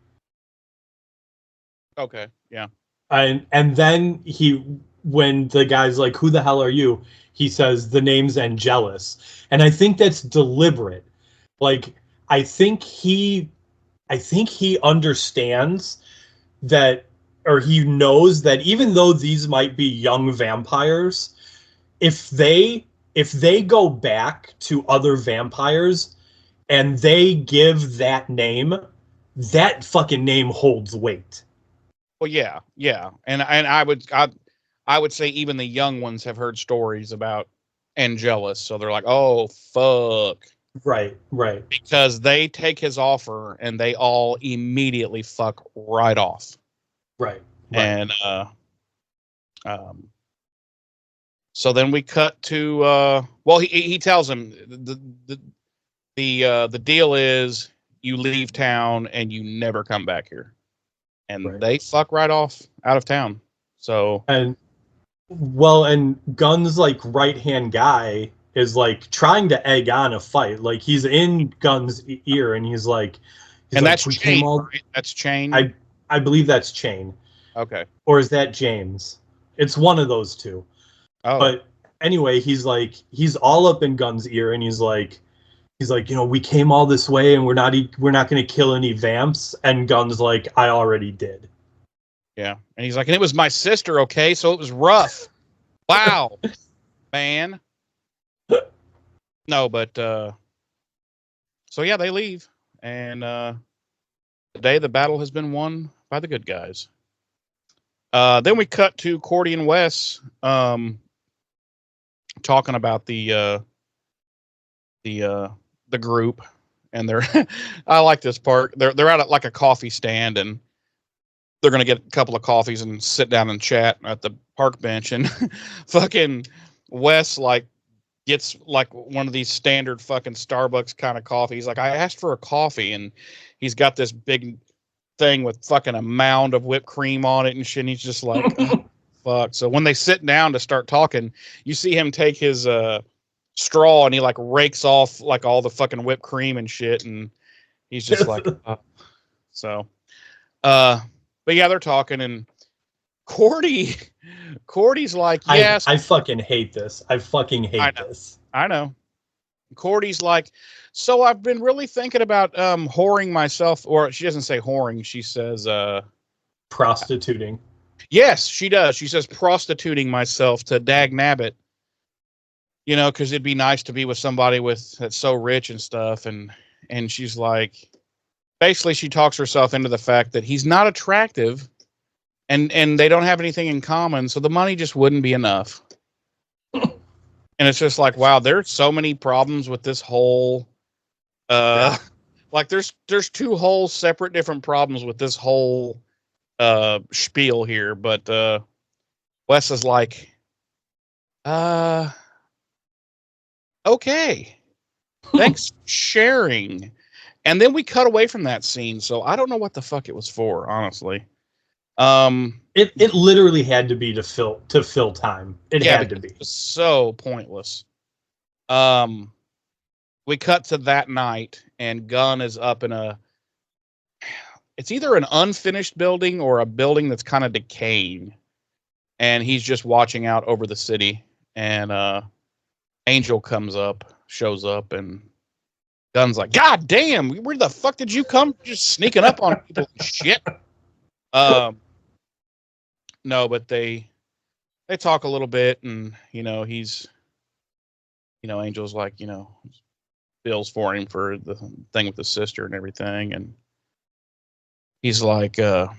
okay, yeah. And then when the guy's like, "Who the hell are you?" He says the name's Angelus, and I think that's deliberate. Like, I think he I think he understands that, or he knows that even though these might be young vampires, if they go back to other vampires and they give that name, that fucking name holds weight. Well, yeah, yeah. And I would say even the young ones have heard stories about Angelus, so they're like, "Oh, fuck." Right, right, Because they take his offer and they all immediately fuck right off. right, right. And um so then we cut to well, he tells him the deal is you leave town and you never come back here. And Right. they fuck right off out of town. So And well, and Gunn's like right hand guy is like trying to egg on a fight. Like, he's in Gunn's ear and he's and like, that's we came Chain, all right? That's Chain. I believe that's Chain. Okay. Or is that James? It's one of those two. Oh, But anyway, he's all up in Gunn's ear and he's like, we came all this way and we're not going to kill any vamps. And Gunn's like, I already did. yeah. And he's like, and it was my sister, okay? So it was rough. Wow, man. No, but so yeah, they leave. And today the battle has been won by the good guys. Then we cut to Cordy and Wes talking about the group, and they're I like this part. They're at like a coffee stand, and they're gonna get a couple of coffees and sit down and chat at the park bench, and fucking Wes like gets like one of these standard fucking Starbucks kind of coffees. Like, I asked for a coffee, and he's got this big thing with fucking a mound of whipped cream on it and shit. And he's just like, oh, fuck. So when they sit down to start talking, you see him take his straw and he like rakes off like all the fucking whipped cream and shit. And he's just like, so, but yeah, they're talking, and Cordy's like, yes, I fucking hate this. I fucking hate this. I know. Cordy's like, so I've been really thinking about whoring myself, or she doesn't say whoring, she says Prostituting. yes, she does. She says prostituting myself to dag nabbit. Because it'd be nice to be with somebody that's so rich and stuff, and she's like, basically she talks herself into the fact that he's not attractive, and they don't have anything in common, so the money just wouldn't be enough. And it's just like, wow, there's so many problems with this whole like there's two whole separate different problems with this whole spiel here. But Wes is like, okay, thanks for sharing. And then we cut away from that scene, so I don't know what the fuck it was for, honestly. It literally had to be to fill time. It had to be. It was so pointless. We cut to that night, and Gunn is up in it's either an unfinished building or a building that's kind of decaying, and he's just watching out over the city. And Angel shows up, and Gunn's like, God damn, where the fuck did you come? Just sneaking up on people and shit. No, but they talk a little bit, and Angel's like, bills for him for the thing with his sister and everything, and he's like, I'll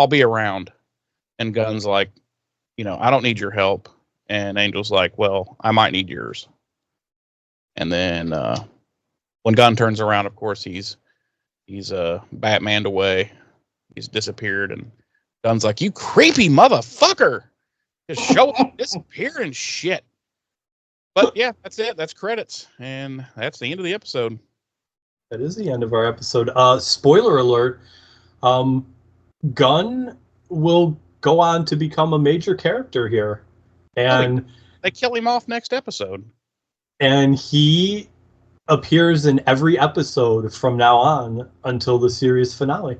be around. And Gunn's like, I don't need your help. And Angel's like, well, I might need yours. And then when Gunn turns around, of course, he's Batmaned away. He's disappeared, and Gunn's like, you creepy motherfucker, just show up, disappear and shit. But yeah, that's it. That's credits, and that's the end of the episode. That is the end of our episode. Spoiler alert. Gunn will go on to become a major character here. And they kill him off next episode. And he appears in every episode from now on until the series finale.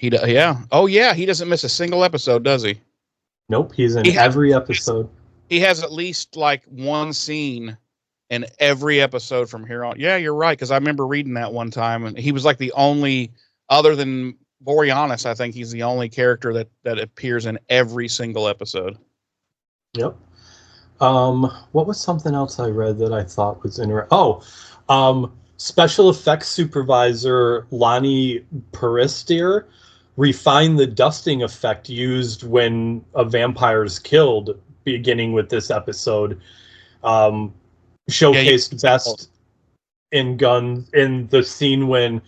Yeah. Oh, yeah. He doesn't miss a single episode, does he? Nope. He's in every episode. He has at least like one scene in every episode from here on. Yeah, you're right. Because I remember reading that one time, and he was like the only, other than Boreanaz, I think he's the only character that appears in every single episode. Yep. What was something else I read that I thought was interesting? Special effects supervisor Lonnie Peristier refined the dusting effect used when a vampire is killed, beginning with this episode. Showcased best in Gunn in the scene when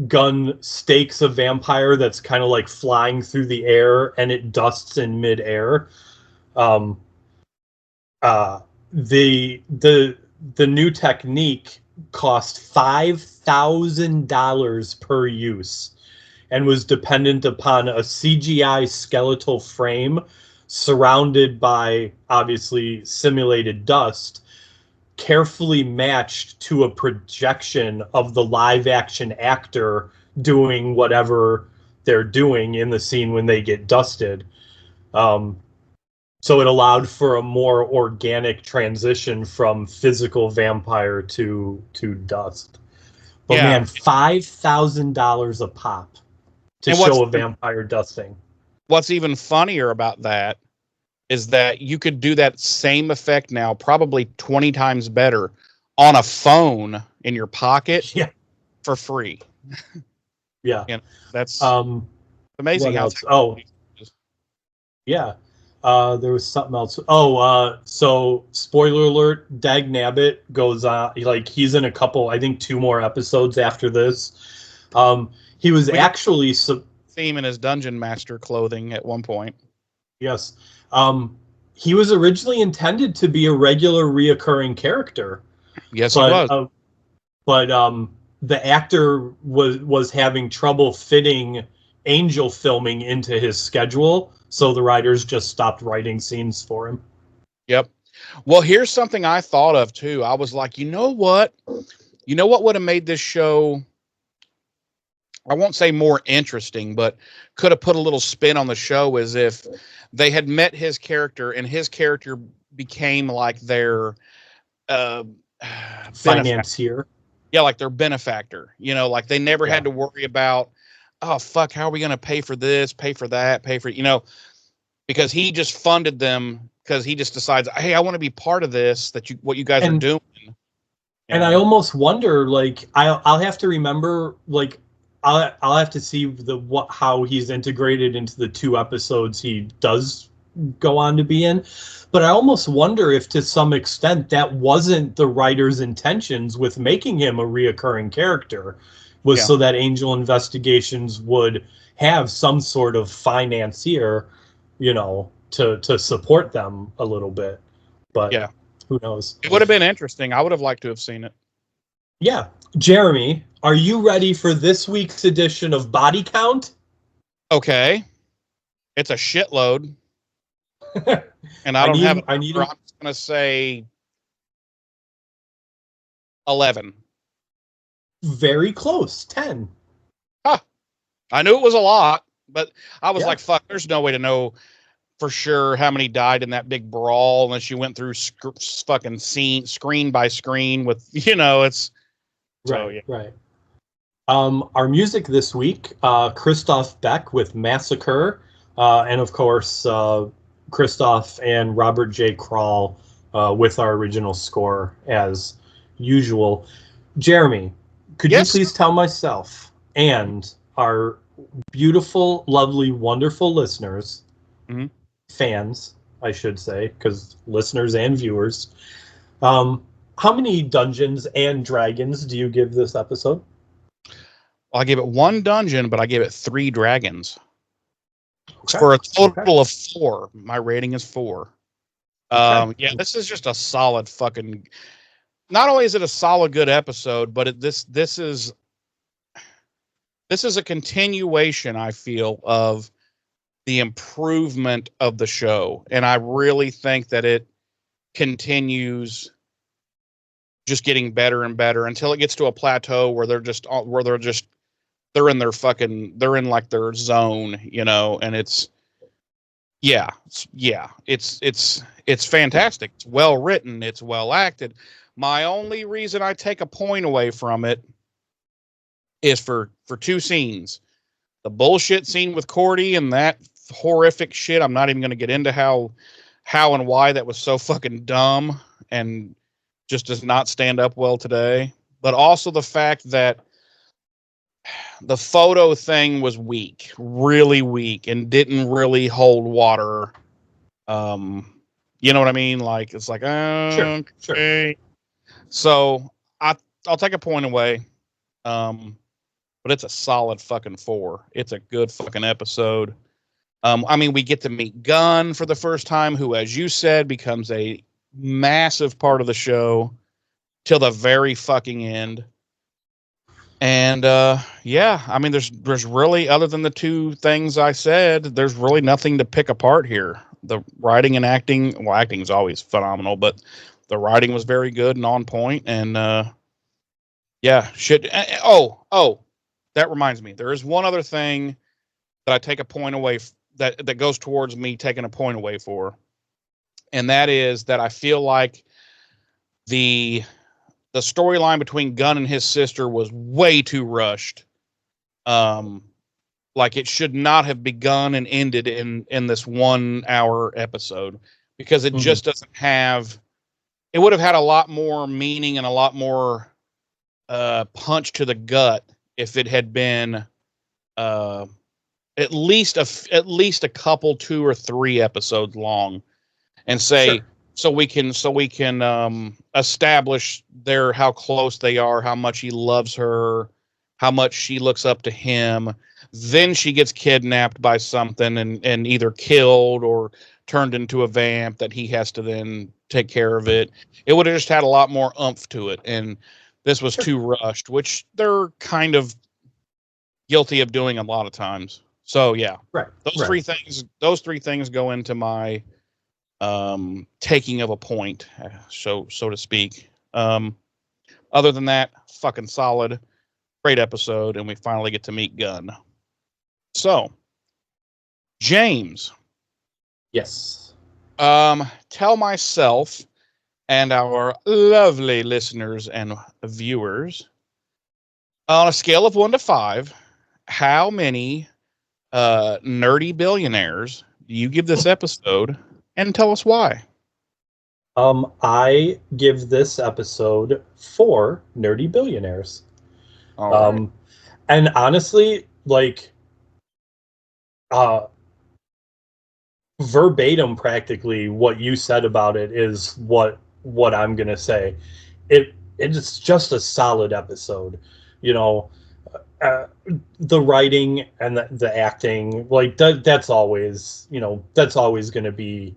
Gunn stakes a vampire that's kind of like flying through the air and it dusts in midair. The new technique cost $5,000 per use and was dependent upon a CGI skeletal frame surrounded by obviously simulated dust, carefully matched to a projection of the live action actor doing whatever they're doing in the scene when they get dusted. So it allowed for a more organic transition from physical vampire to dust. But yeah, man, $5,000 a pop to show a vampire dusting. What's even funnier about that is that you could do that same effect now, probably 20 times better, on a phone in your pocket for free. Yeah. You know, that's amazing. Yeah. There was something else. So spoiler alert, Dag Nabbit goes on, like he's in a couple, I think 2 more episodes after this. He was actually theme in his dungeon master clothing at one point. Yes. He was originally intended to be a regular reoccurring character. Yes, he was. But the actor was having trouble fitting Angel filming into his schedule, so the writers just stopped writing scenes for him. Yep. Well, here's something I thought of too. I was like, you know what would have made this show, I won't say more interesting, but could have put a little spin on the show, is if they had met his character and his character became like their financier. Yeah, like their benefactor. You know, like they never had to worry about, oh fuck, how are we going to pay for this, pay for that, pay for, you know, because he just funded them because he just decides, hey, I want to be part of this, what you guys are doing. And I almost wonder, like, I'll have to remember, like, I'll have to see how he's integrated into the 2 episodes he does go on to be in. But I almost wonder if to some extent that wasn't the writer's intentions with making him a reoccurring character, was so that Angel Investigations would have some sort of financier, you know, to support them a little bit. But who knows? It would have been interesting. I would have liked to have seen it. Yeah. Jeremy, are you ready for this week's edition of Body Count? Okay. It's a shitload. And I'm just going to say 11. Very close. 10. Huh. I knew it was a lot, but I was like, fuck, there's no way to know for sure how many died in that big brawl unless you went through fucking screen by screen with, you know, it's... Right. Our music this week, Christoph Beck with Massacre, and of course, Christoph and Robert J. Krall with our original score as usual. Jeremy, could you please tell myself and our beautiful, lovely, wonderful listeners, fans, I should say, because listeners and viewers, how many Dungeons and Dragons do you give this episode? Well, I gave it 1 dungeon, but I gave it 3 dragons. Okay. For a total of 4. My rating is 4. Yeah, this is just a solid fucking... not only is it a solid, good episode, but this is a continuation, I feel, of the improvement of the show. And I really think that it continues just getting better and better until it gets to a plateau where they're in they're in like their zone, and it's fantastic. It's well written. It's well acted. My only reason I take a point away from it is for two scenes. The bullshit scene with Cordy and that horrific shit. I'm not even going to get into how and why that was so fucking dumb and just does not stand up well today. But also the fact that the photo thing was weak, really weak, and didn't really hold water. You know what I mean? Like, it's like, okay. Sure. So I'll take a point away. But it's a solid fucking 4. It's a good fucking episode. I mean, we get to meet Gunn for the first time, who, as you said, becomes a massive part of the show till the very fucking end. And yeah, I mean, there's really, other than the two things I said, there's really nothing to pick apart here. The writing and acting, well, acting is always phenomenal, but the writing was very good and on point. And yeah, shit. Oh, that reminds me. There is one other thing that I take a point away that goes towards me taking a point away for, and that is that I feel like the storyline between Gunn and his sister was way too rushed. Like it should not have begun and ended in this 1 hour episode, because it just doesn't have. It would have had a lot more meaning and a lot more punch to the gut if it had been at least a couple, 2 or 3 episodes long, and say, sure. so we can establish how close they are, how much he loves her, how much she looks up to him. Then she gets kidnapped by something and either killed or turned into a vamp that he has to then take care of it. It would have just had a lot more oomph to it, and this was too rushed, which they're kind of guilty of doing a lot of times. So yeah, right. Those three things go into my taking of a point, so to speak. Other than that, fucking solid, great episode, and we finally get to meet Gunn. So, James. Yes. Tell myself and our lovely listeners and viewers, on a scale of 1 to 5, how many nerdy billionaires do you give this episode, and tell us why? I give this episode 4 nerdy billionaires. All right. And honestly, like, verbatim, practically what you said about it is what I'm gonna say. It's just a solid episode, the writing and the acting, like that's always going to be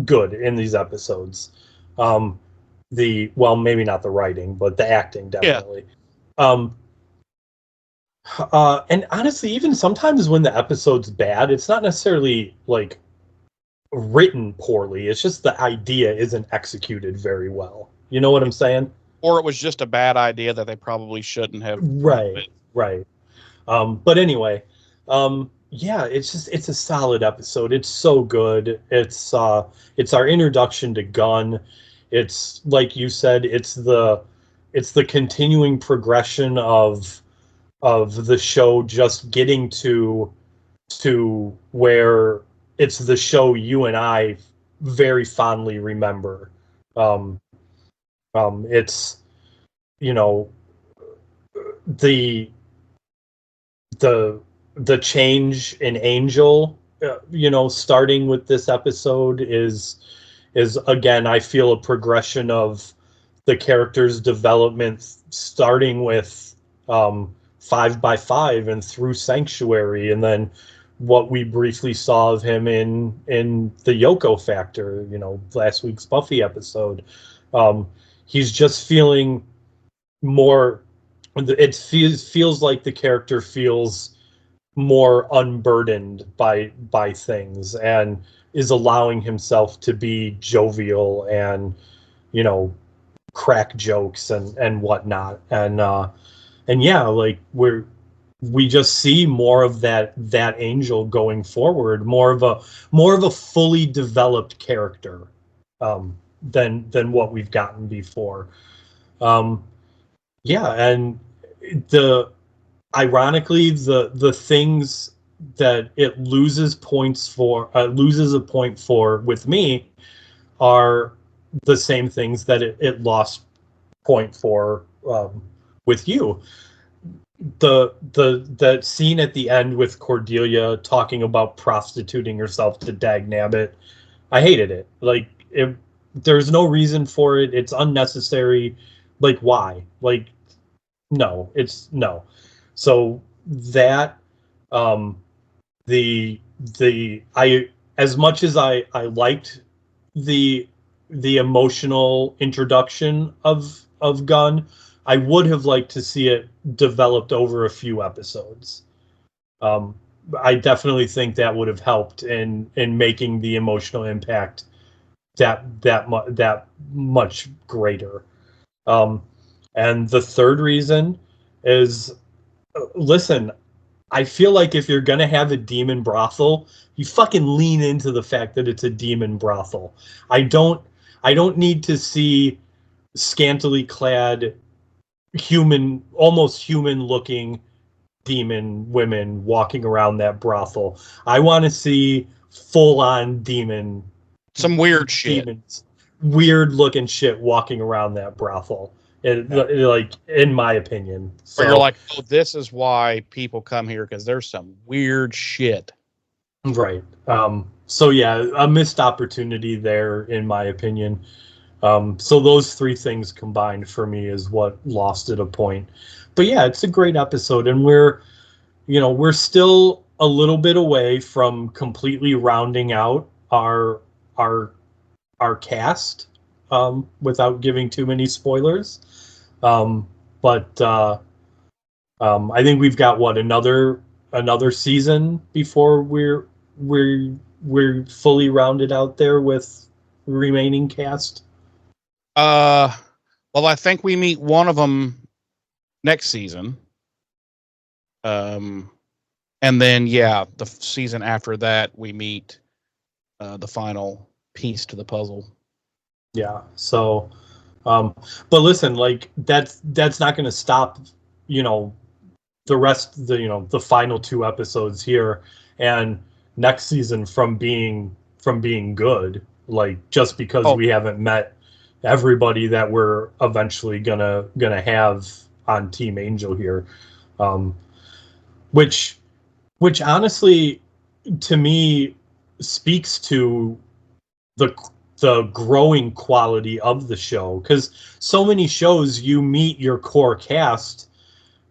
good in these episodes. Maybe not the writing, but the acting definitely. Yeah. And honestly, even sometimes when the episode's bad, it's not necessarily like written poorly. It's just the idea isn't executed very well. You know what I'm saying? Or it was just a bad idea that they probably shouldn't have. Right. But anyway, yeah, it's a solid episode. It's so good. It's our introduction to Gunn. It's like you said, it's the continuing progression of the show, just getting to where it's the show you and I very fondly remember. It's the change in Angel, starting with this episode is again, I feel a progression of the character's development, starting with 5x5 and through Sanctuary, and then what we briefly saw of him in the Yoko Factor, last week's Buffy episode. he's just feeling more. It feels like the character feels more unburdened by things and is allowing himself to be jovial and, you know, crack jokes and whatnot. And yeah, like we just see more of that Angel going forward, more of a fully developed character than what we've gotten before. Yeah, and the ironically the things that it loses a point for with me are the same things that it lost point for with you. The scene at the end with Cordelia talking about prostituting herself to Dag Nabbit, I hated it. Like, there's no reason for it. It's unnecessary. Like, why? Like, no, it's no. So that the I as much as I liked the emotional introduction of Gunn, I would have liked to see it developed over a few episodes. I definitely think that would have helped in making the emotional impact that much greater. And the third reason is, listen, I feel like if you're gonna have a demon brothel, you fucking lean into the fact that it's a demon brothel. I don't need to see scantily clad almost human looking demon women walking around that brothel. I want to see full on Some weird shit. demons, weird looking shit walking around that brothel. Like, in my opinion. So Or you're like, oh, this is why people come here, because there's some weird shit. right. So yeah, a missed opportunity there, in my opinion. So those three things combined for me is what lost it a point. But yeah, it's a great episode, and we're still a little bit away from completely rounding out our cast, without giving too many spoilers. But I think we've got another season before we're fully rounded out there with remaining cast. Well, I think we meet one of them next season. And then, yeah, the season after that, we meet the final piece to the puzzle. Yeah. So, but listen, like that's not going to stop, the final two episodes here and next season from being good. Like, just because we haven't met everybody that we're eventually gonna have on Team Angel here, which honestly, to me, speaks to the growing quality of the show, because so many shows you meet your core cast.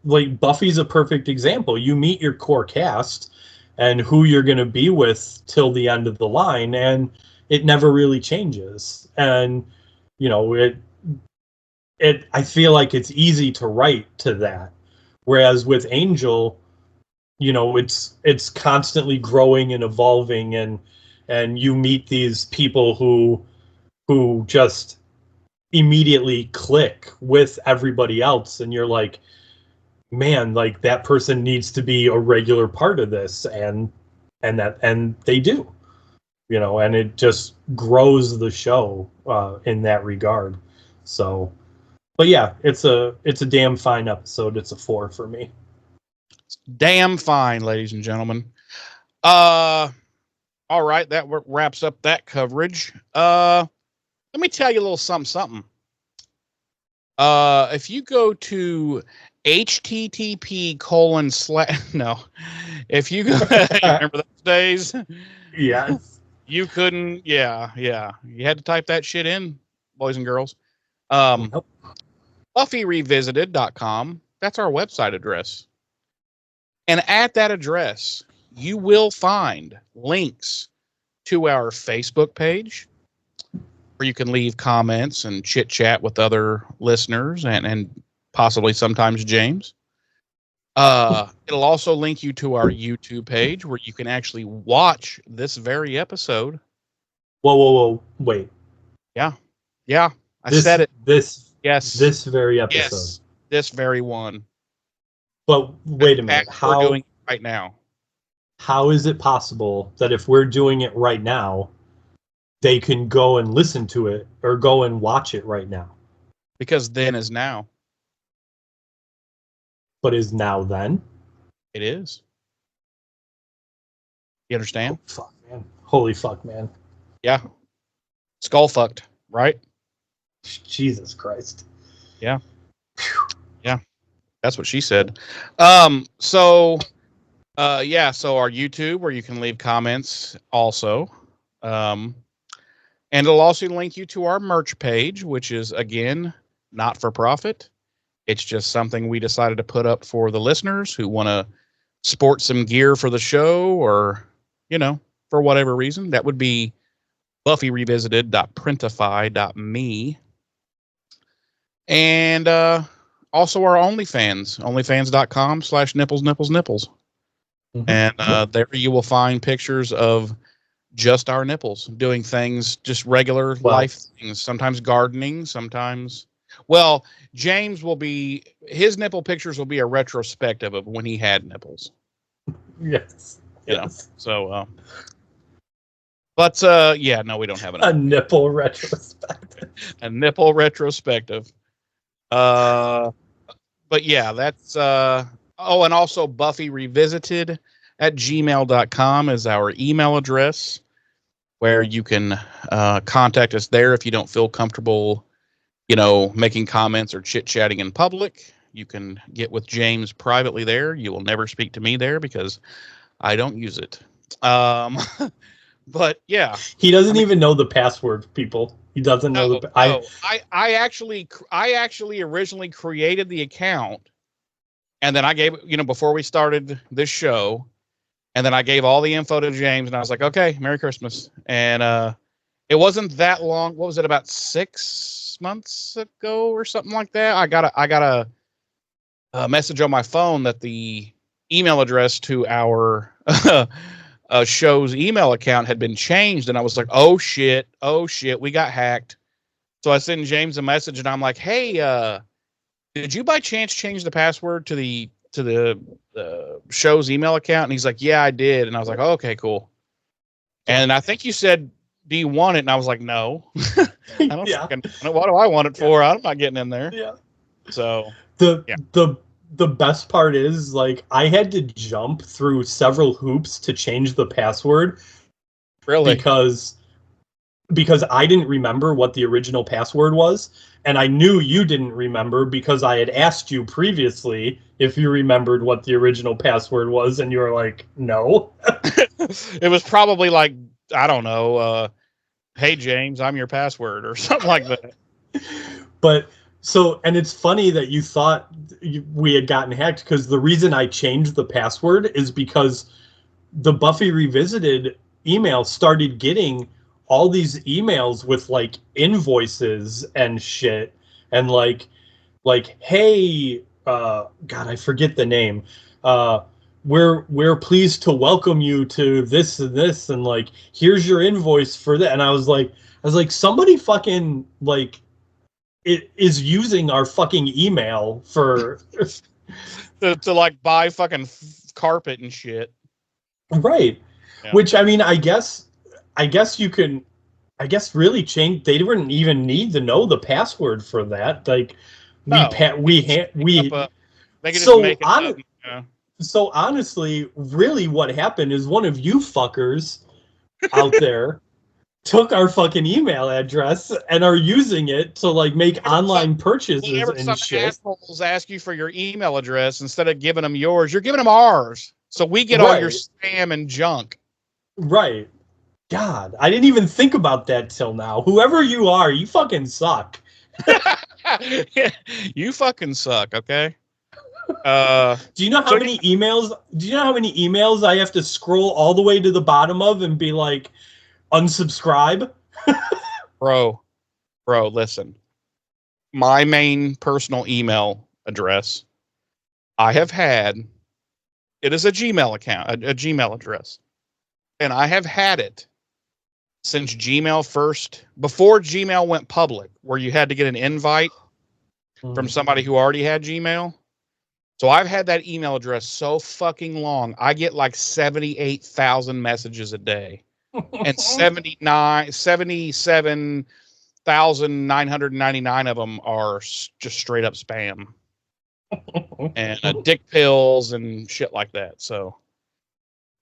Like, Buffy's a perfect example. You meet your core cast and who you're going to be with till the end of the line, and it never really changes. And I feel like it's easy to write to that, whereas with Angel, it's constantly growing and evolving, and you meet these people who just immediately click with everybody else, and you're like, man, like, that person needs to be a regular part of this, and they do, and it just grows the show in that regard. So, but yeah, it's a damn fine episode. It's a 4 for me. Damn fine, ladies and gentlemen. All right, that wraps up that coverage. Let me tell you a little something. If you go to http:// no, if you go, remember those days? Yes. You couldn't. Yeah. You had to type that shit in, boys and girls. Nope. BuffyRevisited.com. That's our website address. And at that address, you will find links to our Facebook page, where you can leave comments and chit chat with other listeners and possibly sometimes James. It'll also link you to our YouTube page where you can actually watch this very episode. Whoa, wait. Yeah. I said it. Yes. This very episode. Yes. This very one. But wait a minute. We're doing it right now. How is it possible that if we're doing it right now, they can go and listen to it or go and watch it right now? Because then is now. But is now then? It is. You understand? Oh, fuck, man. Holy fuck, man. Yeah. Skull fucked, right? Jesus Christ. Yeah. Yeah. That's what she said. So our YouTube where you can leave comments also. And it'll also link you to our merch page, which is again not for profit. It's just something we decided to put up for the listeners who want to sport some gear for the show or, for whatever reason. That would be buffyrevisited.printify.me. And also our OnlyFans, onlyfans.com/nipples. Mm-hmm. And there you will find pictures of just our nipples doing things, just regular life things, sometimes gardening, sometimes... Well, James his nipple pictures will be a retrospective of when he had nipples. Yes. You know, so, no, we don't have a nipple retrospective. A nipple retrospective. But yeah, that's, and also buffyrevisited@gmail.com is our email address where you can, contact us there if you don't feel comfortable making comments or chit-chatting in public. You can get with James privately there. You will never speak to me there because I don't use it. But yeah. He doesn't even know the password, people. He doesn't know I actually originally created the account, and then I gave, before we started this show, and then I gave all the info to James, and I was like, okay, Merry Christmas. And it wasn't that long. What was it, about 6 months ago or something like that? I got a message on my phone that the email address to our show's email account had been changed, and I was like, oh shit, we got hacked. So I sent James a message, and I'm like, hey, did you by chance change the password to the show's email account? And he's like, yeah, I did. And I was like, oh, okay, cool. And I think you said, do you want it? And I was like, no. I don't what do I want it for? I'm not getting in there. Yeah. So the best part is, like, I had to jump through several hoops to change the password. Really? Because I didn't remember what the original password was, and I knew you didn't remember because I had asked you previously if you remembered what the original password was, and you were like, no. It was probably like, I don't know, hey, James, I'm your password or something like that. But and it's funny that you thought we had gotten hacked, because the reason I changed the password is because the Buffy Revisited email started getting all these emails with like invoices and shit, and like hey, God, I forget the name. We're pleased to welcome you to this and this, and like, here's your invoice for that. And I was like, somebody fucking like it is using our fucking email for to like buy fucking carpet and shit. Right. Yeah. Which, I mean, I guess you can, really change. They didn't even need to know the password for that. Like, So honestly, really what happened is one of you fuckers out there took our fucking email address and are using it to like make online purchases and shit. Assholes ask you for your email address instead of giving them yours. You're giving them ours. So we get all your spam and junk. Right. God, I didn't even think about that till now. Whoever you are, you fucking suck. You fucking suck, okay? Do you know how many emails I have to scroll all the way to the bottom of and be like, unsubscribe? Bro, Bro, listen. My main personal email address, I have had, it is a Gmail account, a Gmail address. And I have had it since Gmail first, before Gmail went public, where you had to get an invite from somebody who already had Gmail. So I've had that email address so fucking long. I get like 78,000 messages a day. And 77,999 of them are just straight up spam. And dick pills and shit like that. So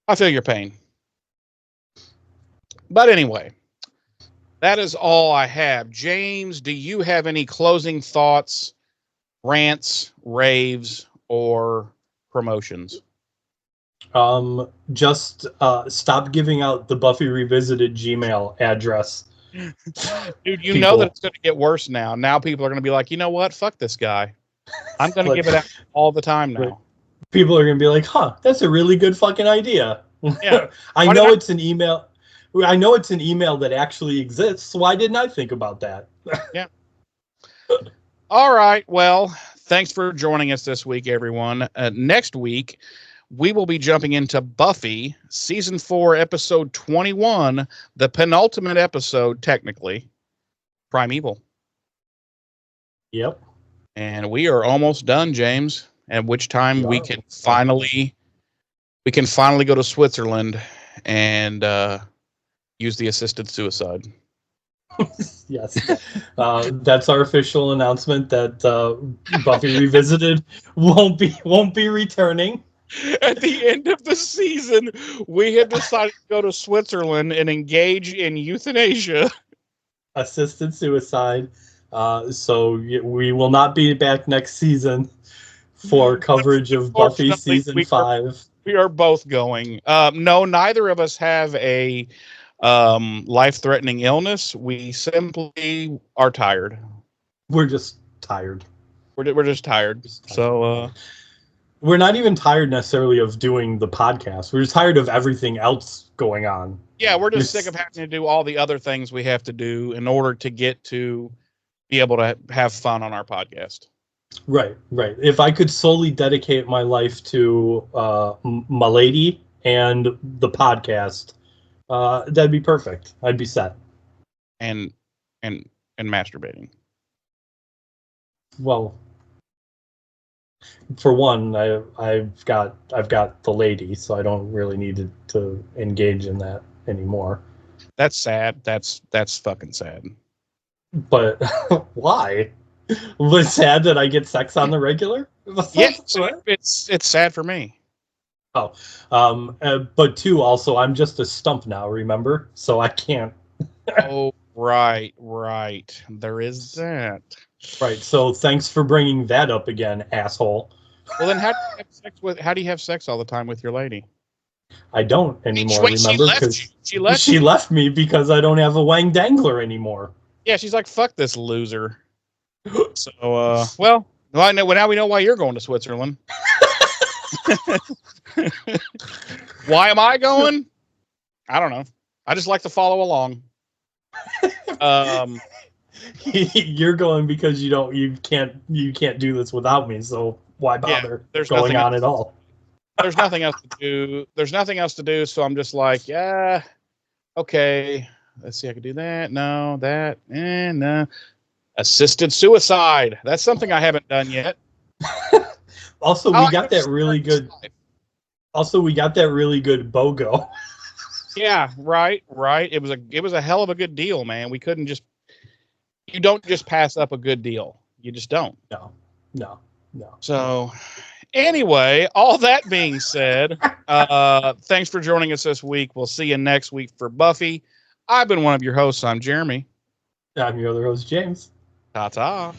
I feel your pain. But anyway, that is all I have. James, do you have any closing thoughts, rants, raves, or promotions? Just stop giving out the Buffy Revisited Gmail address. Dude, you know that it's going to get worse now. Now people are going to be like, you know what? Fuck this guy. I'm going to give it out all the time now. People are going to be like, huh, that's a really good fucking idea. Yeah. I know it's an email. I know it's an email that actually exists. Why didn't I think about that? Yeah. All right. Well, thanks for joining us this week, everyone. Next week, we will be jumping into Buffy, Season 4, Episode 21, the penultimate episode, technically, Primeval. Yep. And we are almost done, James, at which time we can finally go to Switzerland and use the assisted suicide. Yes. That's our official announcement that Buffy Revisited won't be returning. At the end of the season, we have decided to go to Switzerland and engage in euthanasia. Assisted suicide. So we will not be back next season for coverage of Buffy Season 5. We are both going. No, neither of us have a life-threatening illness. We simply are tired. We're just tired. We're just tired. So we're not even tired necessarily of doing the podcast. We're just tired of everything else going on. Yeah, we're just sick of having to do all the other things we have to do in order to get to be able to have fun on our podcast. Right. If I could solely dedicate my life to my lady and the podcast, that'd be perfect. I'd be set. And masturbating. Well, for one, I've got the lady, so I don't really need to engage in that anymore. That's sad. That's fucking sad. But why? Was it sad that I get sex on the regular? Yeah, it's sad for me. Oh, but two, also, I'm just a stump now, remember? So I can't. Oh, right. There is that. Right. So thanks for bringing that up again, asshole. Well, then how do you have sex all the time with your lady? I don't anymore. Wait, remember? Because she left me because I don't have a wang dangler anymore. Yeah, she's like, fuck this loser. So, well, now we know why you're going to Switzerland. Why am I going? I don't know. I just like to follow along. You're going because you can't do this without me. So why bother going on at all? There's nothing else to do. So I'm just like, yeah, okay. Let's see. I could do that. No, that, no. Assisted suicide. That's something I haven't done yet. Also, we got that really good. Also, we got that really good BOGO. Yeah, right. It was a hell of a good deal, man. We couldn't just. You don't just pass up a good deal. You just don't. No. So, anyway, all that being said, thanks for joining us this week. We'll see you next week for Buffy. I've been one of your hosts. I'm Jeremy. I'm your other host, James. Ta-ta.